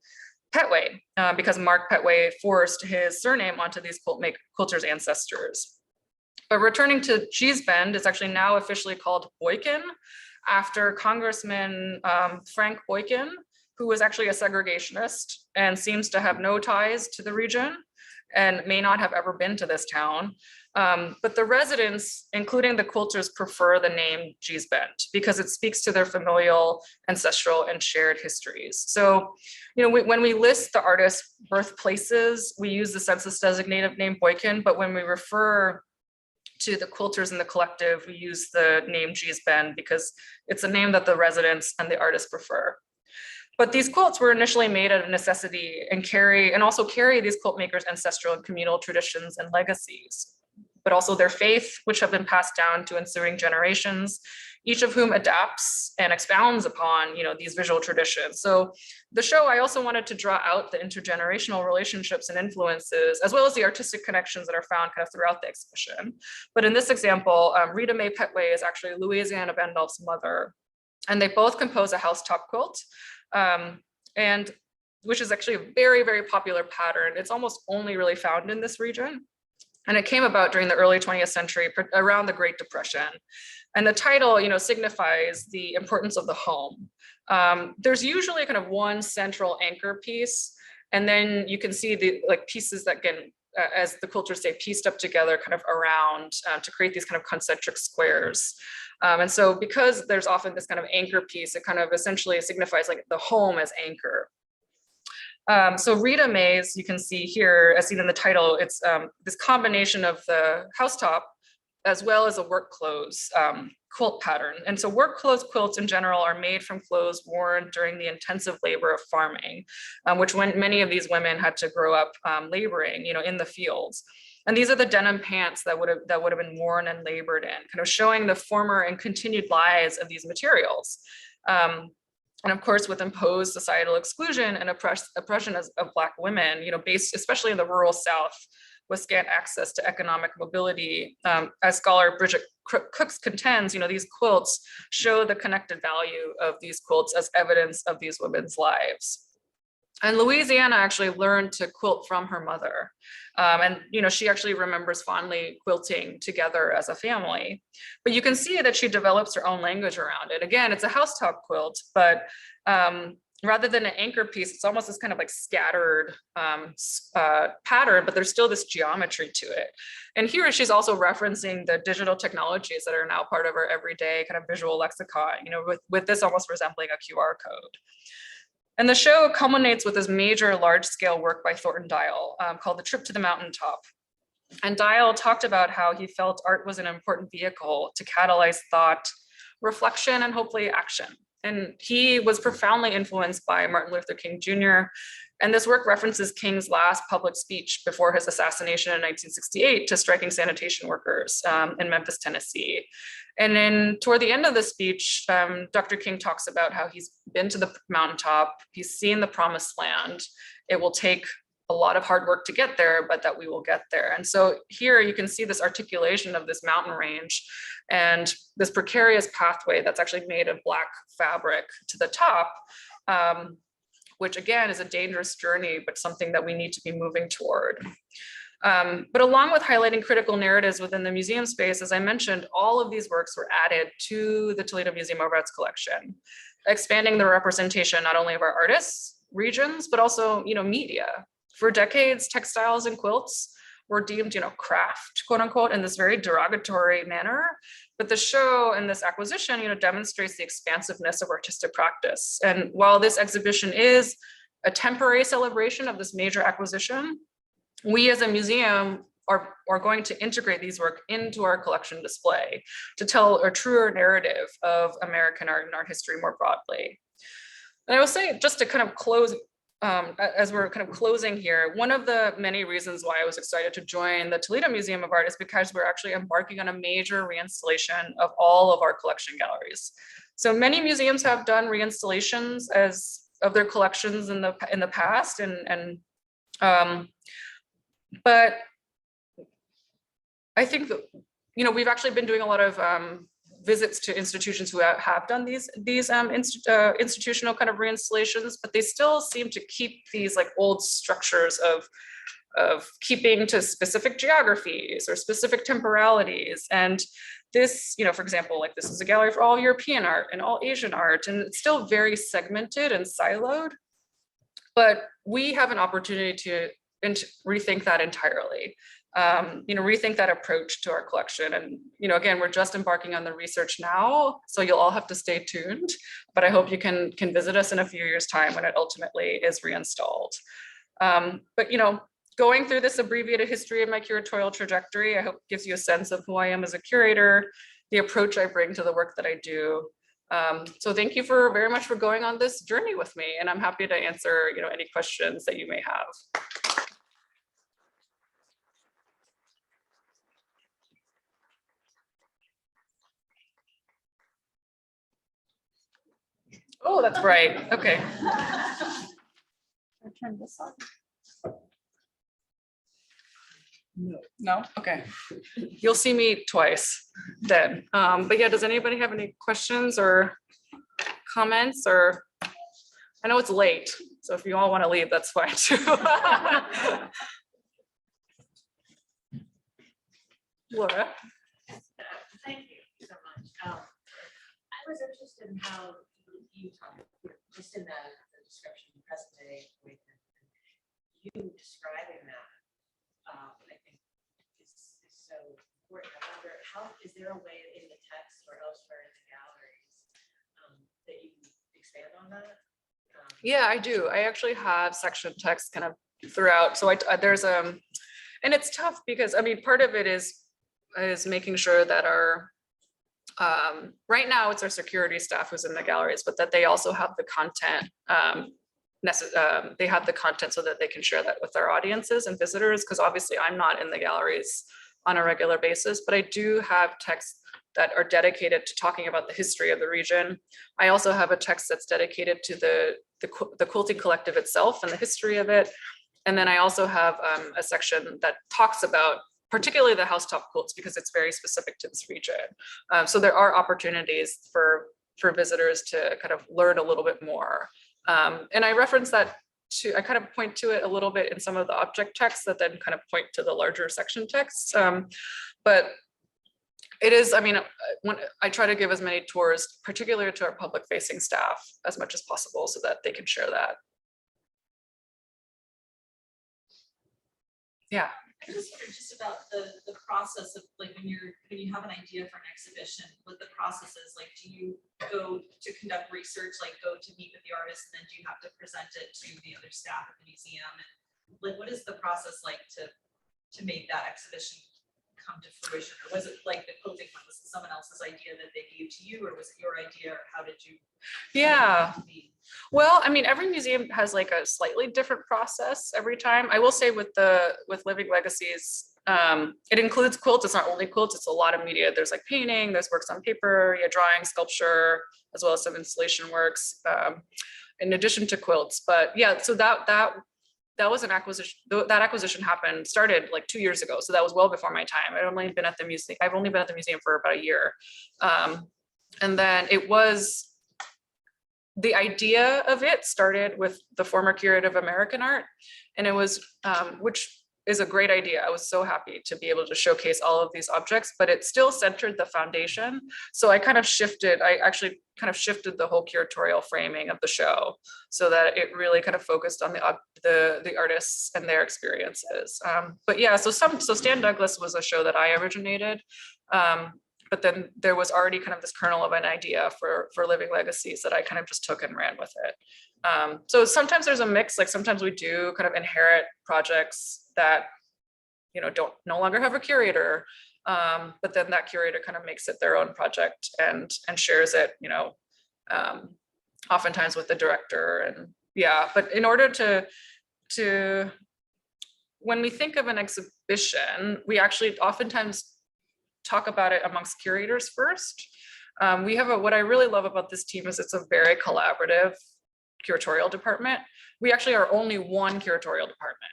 Petway, because Mark Petway forced his surname onto these quilters' ancestors. But returning to Gee's Bend, it's actually now officially called Boykin, after Congressman Frank Boykin, who was actually a segregationist and seems to have no ties to the region and may not have ever been to this town. But the residents, including the quilters, prefer the name Gee's Bend because it speaks to their familial, ancestral, and shared histories. So, when we list the artists' birthplaces, we use the census designated name Boykin, but when we refer to the quilters in the collective, we use the name Gee's Bend because it's a name that the residents and the artists prefer. But these quilts were initially made out of necessity and also carry these quilt makers' ancestral and communal traditions and legacies, but also their faith, which have been passed down to ensuing generations, each of whom adapts and expounds upon these visual traditions. So the show, I also wanted to draw out the intergenerational relationships and influences, as well as the artistic connections that are found kind of throughout the exhibition. But in this example, Rita Mae Petway is actually Louisiana Bandolph's mother, and they both compose a housetop quilt, and which is actually a very, very popular pattern. It's almost only really found in this region. And it came about during the early 20th century, around the Great Depression. And the title, signifies the importance of the home. There's usually kind of one central anchor piece, and then you can see the pieces that get, as the quilters say, pieced up together kind of around to create these kind of concentric squares. And so because there's often this kind of anchor piece, it kind of essentially signifies the home as anchor. So Rita Mae's, you can see here, as seen in the title, it's this combination of the housetop as well as a work clothes quilt pattern. And so work clothes quilts in general are made from clothes worn during the intensive labor of farming, which many of these women had to grow up laboring, in the fields. And these are the denim pants that would have been worn and labored in, kind of showing the former and continued lives of these materials. And of course, with imposed societal exclusion and oppression of Black women, based especially in the rural South, with scant access to economic mobility, as scholar Bridget Cooks contends, these quilts show the connected value of these quilts as evidence of these women's lives. And Louisiana actually learned to quilt from her mother. And she actually remembers fondly quilting together as a family. But you can see that she develops her own language around it. Again, it's a housetop quilt, but rather than an anchor piece, it's almost this kind of scattered pattern, but there's still this geometry to it. And here she's also referencing the digital technologies that are now part of our everyday kind of visual lexicon, with this almost resembling a QR code. And the show culminates with this major large-scale work by Thornton Dial called The Trip to the Mountaintop. And Dial talked about how he felt art was an important vehicle to catalyze thought, reflection, and hopefully action. And he was profoundly influenced by Martin Luther King Jr. And this work references King's last public speech before his assassination in 1968 to striking sanitation workers in Memphis, Tennessee. And then toward the end of the speech, Dr. King talks about how he's been to the mountaintop, he's seen the promised land. It will take a lot of hard work to get there, but that we will get there. And so here you can see this articulation of this mountain range and this precarious pathway that's actually made of black fabric to the top, which again is a dangerous journey, but something that we need to be moving toward. But along with highlighting critical narratives within the museum space, as I mentioned, all of these works were added to the Toledo Museum of Art's collection, expanding the representation not only of our artists, regions, but also, media. For decades, textiles and quilts were deemed, craft, quote unquote, in this very derogatory manner. But the show and this acquisition, demonstrates the expansiveness of artistic practice. And while this exhibition is a temporary celebration of this major acquisition, we as a museum are going to integrate these work into our collection display to tell a truer narrative of American art and art history more broadly. And I will say, just to kind of close, as we're kind of closing here, one of the many reasons why I was excited to join the Toledo Museum of Art is because we're actually embarking on a major reinstallation of all of our collection galleries. So many museums have done reinstallations of their collections in the past, but I think that, we've actually been doing a lot of visits to institutions who have done these institutional kind of reinstallations, but they still seem to keep these like old structures of keeping to specific geographies or specific temporalities. And this, for example, like this is a gallery for all European art and all Asian art, and it's still very segmented and siloed, but we have an opportunity to rethink that entirely. Rethink that approach to our collection. And, again, we're just embarking on the research now, so you'll all have to stay tuned, but I hope you can visit us in a few years' time when it ultimately is reinstalled. But, going through this abbreviated history of my curatorial trajectory, I hope gives you a sense of who I am as a curator, the approach I bring to the work that I do. So thank you very much for going on this journey with me, and I'm happy to answer, any questions that you may have. Oh, that's right. Okay. I'll turn this on. No? Okay. You'll see me twice then. But yeah, does anybody have any questions or comments? Or I know it's late, so if you all want to leave, that's fine too. Laura? Thank you so much. I was interested in how you talked, just in the description, the present day, you describing that, I think is so important. I wonder, is there a way in the text or elsewhere in the galleries that you can expand on that? Yeah, I do. I actually have section text kind of throughout. So there's and it's tough because part of it is making sure that our right now it's our security staff who's in the galleries, but that they also have the content. They have the content so that they can share that with their audiences and visitors, because obviously I'm not in the galleries on a regular basis, but I do have texts that are dedicated to talking about the history of the region. I also have a text that's dedicated to the quilting collective itself and the history of it. And then I also have a section that talks about particularly the housetop quilts, because it's very specific to this region. So there are opportunities for visitors to kind of learn a little bit more. And I reference that I kind of point to it a little bit in some of the object texts that then kind of point to the larger section texts. But it is, when I try to give as many tours, particularly to our public facing staff, as much as possible so that they can share that. Yeah. I just wondered just about the process of like when you have an idea for an exhibition, what the process is. Like, do you go to conduct research, like go to meet with the artist, and then do you have to present it to the other staff at the museum? And like, what is the process like to make that exhibition come to fruition? Or was it like the quilting one? Was it someone else's idea that they gave to you, or was it your idea? Or how did you? Yeah. Well, every museum has like a slightly different process every time. I will say with Living Legacies, it includes quilts. It's not only quilts, it's a lot of media. There's like painting, there's works on paper, drawing, sculpture, as well as some installation works, in addition to quilts. But yeah, so that that was an acquisition, that acquisition started like 2 years ago. So that was well before my time. I've only been at the museum for about a year. And then the idea of it started with the former curator of American art. And it was, which is a great idea. I was so happy to be able to showcase all of these objects, but it still centered the foundation. So I actually kind of shifted the whole curatorial framing of the show so that it really kind of focused on the artists and their experiences. But yeah, so Stan Douglas was a show that I originated. But then there was already kind of this kernel of an idea for Living Legacies that I kind of just took and ran with it. So sometimes there's a mix, like sometimes we do kind of inherit projects that, you know, no longer have a curator, but then that curator kind of makes it their own project and shares it, you know, oftentimes with the director. And yeah, but in order to when we think of an exhibition, we actually oftentimes talk about it amongst curators first. We have what I really love about this team is it's a very collaborative curatorial department. We actually are only one curatorial department.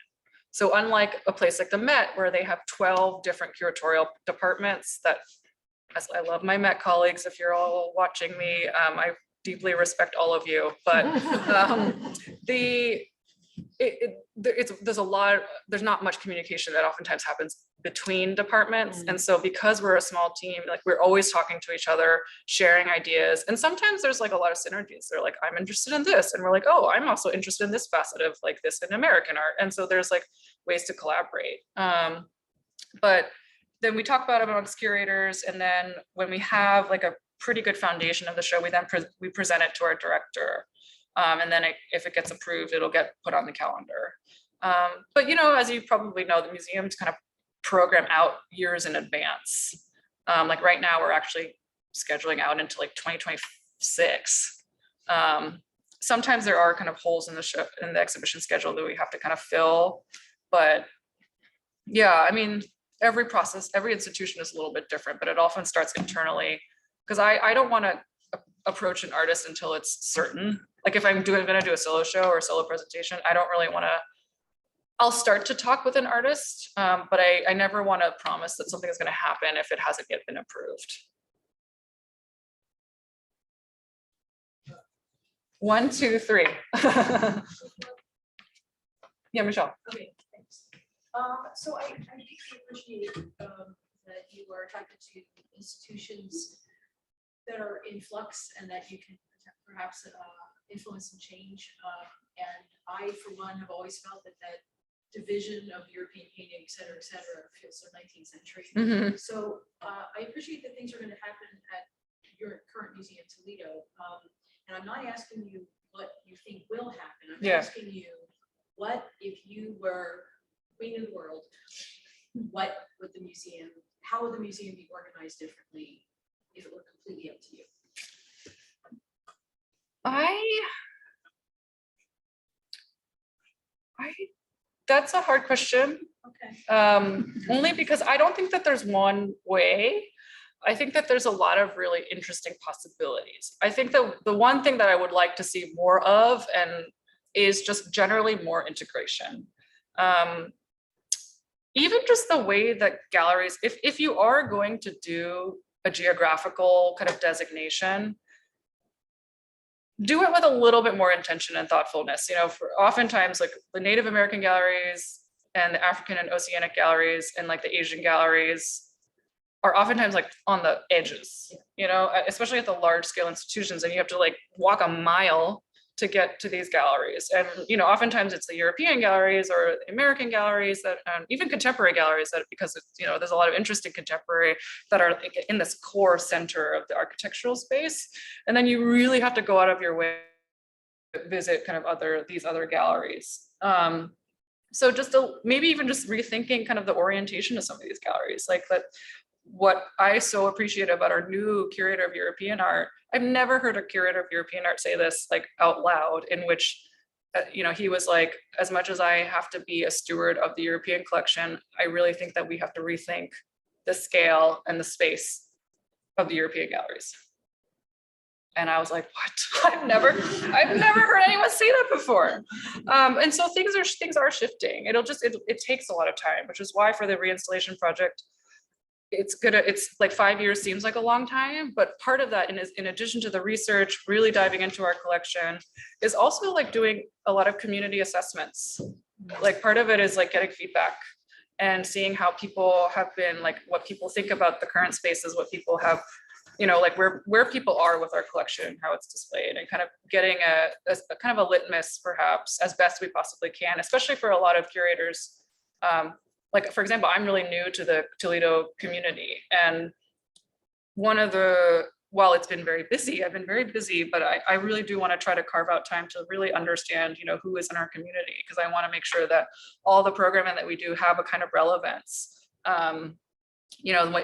So unlike a place like the Met, where they have 12 different curatorial departments that, as I love my Met colleagues, if you're all watching me, I deeply respect all of you, but there's not much communication that oftentimes happens between departments. And so because we're a small team, like we're always talking to each other, sharing ideas. And sometimes there's like a lot of synergies. They're like, I'm interested in this. And we're like, oh, I'm also interested in this facet of like this in American art. And so there's like ways to collaborate. But then we talk about it amongst curators. And then when we have like a pretty good foundation of the show, we present it to our director. And then if it gets approved, it'll get put on the calendar. But you know, as you probably know, the museums kind of program out years in advance. Like right now, we're actually scheduling out into like 2026. Sometimes there are kind of holes in the exhibition schedule that we have to kind of fill. But yeah, I mean, every institution is a little bit different, but it often starts internally because I don't want to approach an artist until it's certain. Like if I'm going to do a solo show or a solo presentation, I don't really want to. I'll start to talk with an artist, but I never want to promise that something is going to happen if it hasn't yet been approved. 1, 2, 3. Yeah, Michelle. Okay, thanks. So I deeply appreciate that you are attracted to institutions that are in flux and that you can perhaps influence and change. And I, for one, have always felt that division of European painting, et cetera, feels so 19th century. Mm-hmm. So I appreciate that things are going to happen at your current museum, Toledo. And I'm not asking you what you think will happen. I'm asking you, what if you were queen of the world? What would how would the museum be organized differently if it were completely up to you? That's a hard question. Okay. Only because I don't think that there's one way. I think that there's a lot of really interesting possibilities. I think that the one thing that I would like to see more of is just generally more integration. Even just the way that galleries, if you are going to do a geographical kind of designation, do it with a little bit more intention and thoughtfulness. You know, for oftentimes like the Native American galleries and the African and Oceanic galleries and like the Asian galleries are oftentimes like on the edges, you know, especially at the large scale institutions, and you have to like walk a mile to get to these galleries. And, you know, oftentimes it's the European galleries or the American galleries that, even contemporary galleries that, because it's, you know, there's a lot of interesting contemporary that are in this core center of the architectural space. And then you really have to go out of your way to visit kind of these other galleries. So just maybe even just rethinking kind of the orientation of some of these galleries, like that. What I so appreciate about our new curator of European art, I've never heard a curator of European art say this like out loud, in which, you know, he was like, as much as I have to be a steward of the European collection, I really think that we have to rethink the scale and the space of the European galleries. And I was like, what? I've never heard anyone say that before. And so things are shifting. It takes a lot of time, which is why for the reinstallation project, it's like 5 years seems like a long time, but part of that, in addition to the research, really diving into our collection, is also like doing a lot of community assessments. Like part of it is like getting feedback and seeing how people have been, like what people think about the current spaces, what people have, like where people are with our collection, how it's displayed, and kind of getting a kind of a litmus perhaps as best we possibly can, especially for a lot of curators. Like, for example, I'm really new to the Toledo community, and while it's been very busy, I've been very busy, but I really do want to try to carve out time to really understand, who is in our community, because I want to make sure that all the programming that we do have a kind of relevance.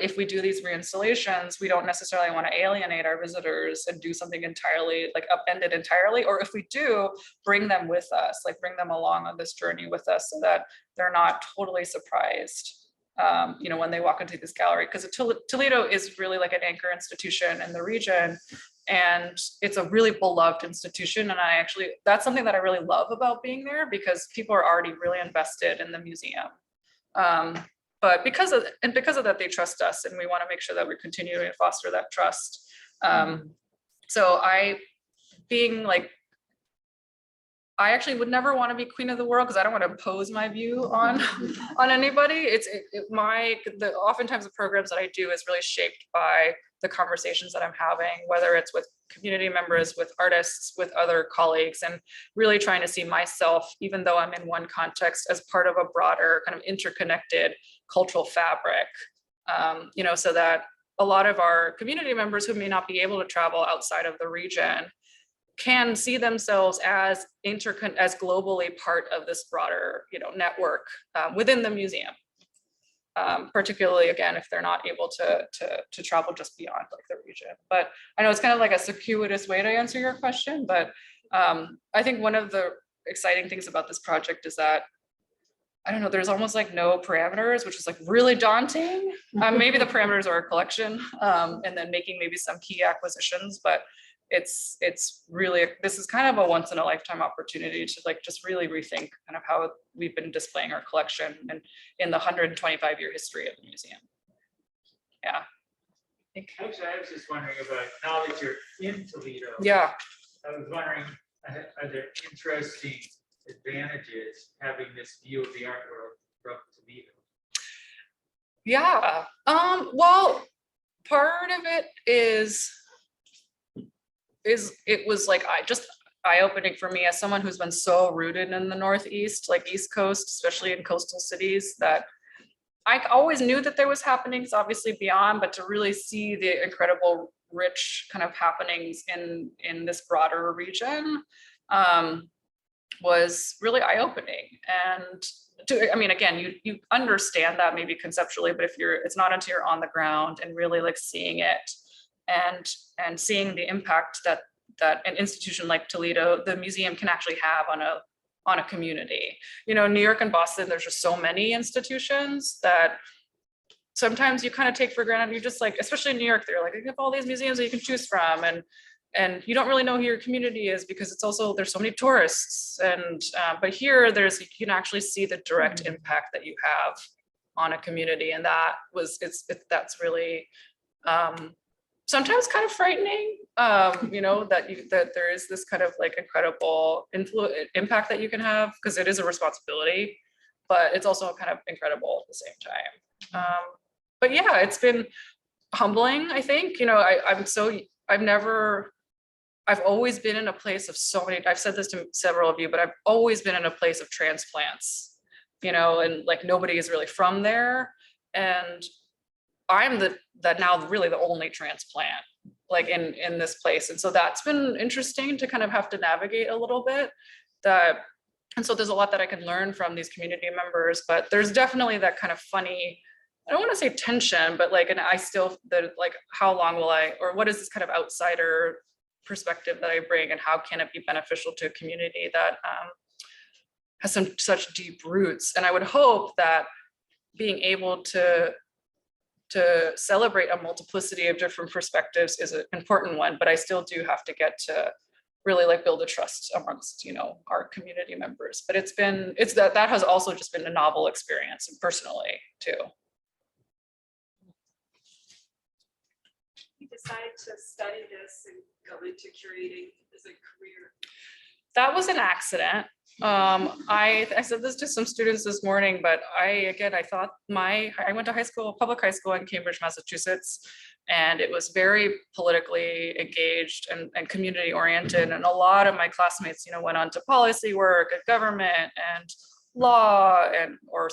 If we do these reinstallations, we don't necessarily want to alienate our visitors and do something entirely, like upend it entirely, or if we do, bring them with us, like bring them along on this journey with us so that they're not totally surprised, when they walk into this gallery, because Toledo is really like an anchor institution in the region, and it's a really beloved institution. And that's something that I really love about being there, because people are already really invested in the museum. But because of that, they trust us, and we want to make sure that we're continuing to foster that trust. So I actually would never want to be queen of the world, because I don't want to impose my view on anybody. Oftentimes the programs that I do is really shaped by the conversations that I'm having, whether it's with community members, with artists, with other colleagues, and really trying to see myself, even though I'm in one context, as part of a broader kind of interconnected cultural fabric, so that a lot of our community members who may not be able to travel outside of the region can see themselves as globally part of this broader, network within the museum. Particularly again, if they're not able to travel just beyond like the region. But I know it's kind of like a circuitous way to answer your question, but I think one of the exciting things about this project is that, I don't know, there's almost like no parameters, which is like really daunting. Maybe the parameters are a collection, and then making maybe some key acquisitions, but it's really, this is kind of a once in a lifetime opportunity to like just really rethink kind of how we've been displaying our collection and in the 125-year history of the museum. Yeah. Actually, I was just wondering about, now that you're in Toledo. Yeah. I was wondering, are there interesting advantages having this view of the art world from Toledo? Yeah. Well, part of it is it was like eye-opening for me as someone who's been so rooted in the Northeast, like East Coast, especially in coastal cities, that I always knew that there was happenings obviously beyond, but to really see the incredible rich kind of happenings in this broader region was really eye-opening. And again, you understand that maybe conceptually, but it's not until you're on the ground and really like seeing it and seeing the impact that an institution like Toledo, the museum, can actually have on a community. New York and Boston, there's just so many institutions that sometimes you kind of take for granted. You just like, especially in New York, they're like, you have all these museums that you can choose from, and you don't really know who your community is, because it's also, there's so many tourists. And but here you can actually see the direct impact that you have on a community, and that's really sometimes kind of frightening, that there is this kind of like incredible impact that you can have, because it is a responsibility, but it's also kind of incredible at the same time. But yeah, it's been humbling, I think. I've always been in a place of so many, I've said this to several of you, but I've always been in a place of transplants, and like nobody is really from there. And I'm now really the only transplant like in this place. And so that's been interesting to kind of have to navigate a little bit. And so there's a lot that I can learn from these community members, but there's definitely that kind of funny, I don't want to say tension, but like, how long will or what is this kind of outsider perspective that I bring, and how can it be beneficial to a community that has such deep roots? And I would hope that being able to to celebrate a multiplicity of different perspectives is an important one, but I still do have to get to really like build a trust amongst, you know, our community members. But that has also just been a novel experience personally too. You decided to study this and go into curating as a career? That was an accident. I said this to some students this morning, but I thought I went to public high school in Cambridge, Massachusetts, and it was very politically engaged and community oriented. And a lot of my classmates, you know, went on to policy work and government and law or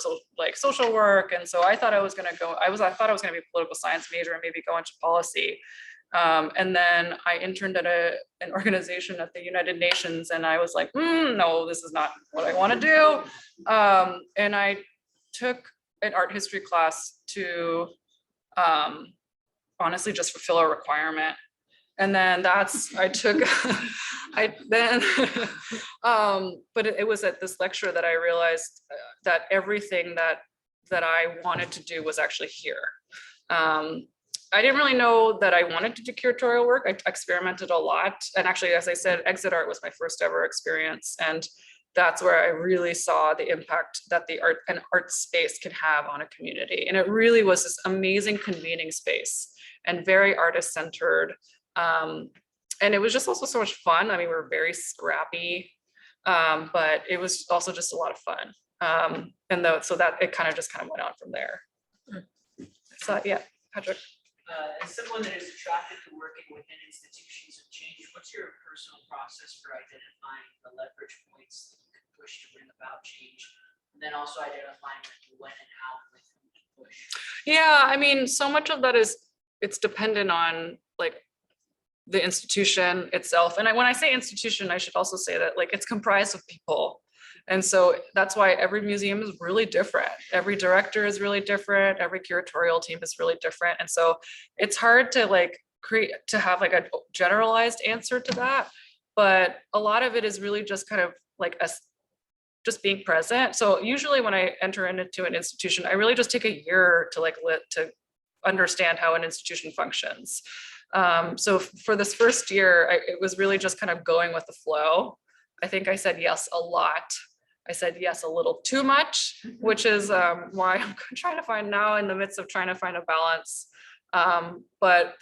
social work. And so I thought I was going to go, I thought I was going to be a political science major and maybe go into policy. And then I interned at an organization at the United Nations, and I was like, no, this is not what I want to do. And I took an art history class to honestly just fulfill a requirement. And then but it was at this lecture that I realized that everything that I wanted to do was actually here. I didn't really know that I wanted to do curatorial work. I experimented a lot. And actually, as I said, exit art was my first ever experience. And that's where I really saw the impact that an art space can have on a community. And it really was this amazing convening space and very artist centered. And it was just also so much fun. I mean, we were very scrappy, but it was also just a lot of fun. So that it kind of went on from there. So yeah, Patrick. As someone that is attracted to working within institutions of change, what's your personal process for identifying the leverage points that you can push to bring about change? And then also identifying when and how and with whom to push. Yeah, I mean, so much of that it's dependent on like the institution itself. And when I say institution, I should also say that like it's comprised of people. And so that's why every museum is really different. Every director is really different. Every curatorial team is really different. And so it's hard to have like a generalized answer to that. But a lot of it is really just kind of like just being present. So usually when I enter into an institution, I really just take a year to understand how an institution functions. So for this first year, it was really just kind of going with the flow. I think I said yes a lot. I said yes a little too much, which is why I'm trying to find now in the midst of trying to find a balance. But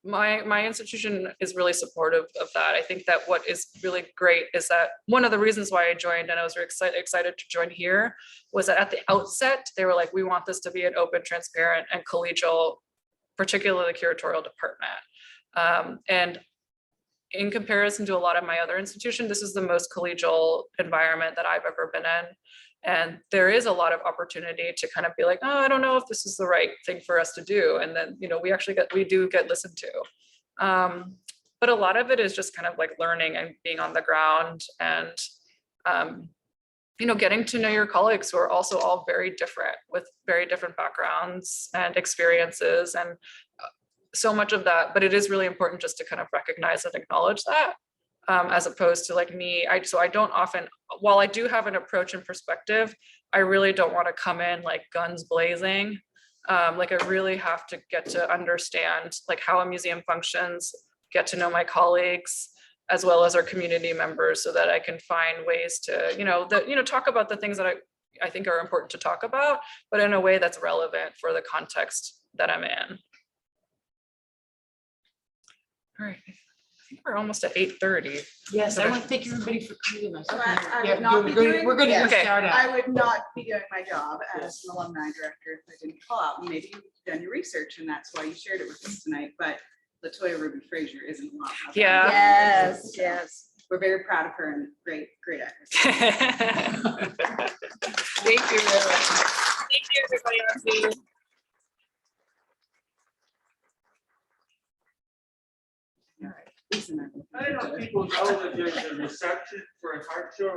my institution is really supportive of that. I think that what is really great is that one of the reasons why I joined, and I was very excited to join here, was that at the outset, they were like, we want this to be an open, transparent, and collegial, particularly the curatorial department. And in comparison to a lot of my other institutions, this is the most collegial environment that I've ever been in. And there is a lot of opportunity to kind of be like, oh, I don't know if this is the right thing for us to do. And then, you know, we do get listened to. But a lot of it is just kind of like learning and being on the ground and, you know, getting to know your colleagues who are also all very different with very different backgrounds and experiences and so much of that. But it is really important just to kind of recognize and acknowledge that. As opposed to like me, so I don't often, while I do have an approach and perspective, I really don't want to come in like guns blazing. Like I really have to get to understand like how a museum functions, get to know my colleagues, as well as our community members, so that I can find ways to, talk about the things that I think are important to talk about, but in a way that's relevant for the context that I'm in. All right. I think we're almost at 8:30. Yes, I want to thank everybody for coming. I would not be doing- We're going to Okay. start out. I would not be doing my job as an alumni director if I didn't call out. Maybe you've done your research and that's why you shared it with us tonight, but Latoya Ruby Frazier isn't a lot. of that. Yeah. Yes, yes. We're very proud of her and great actress. Thank you. Thank you, everybody. All right. Lisa and I will- I don't know if people know that there's a reception for an art show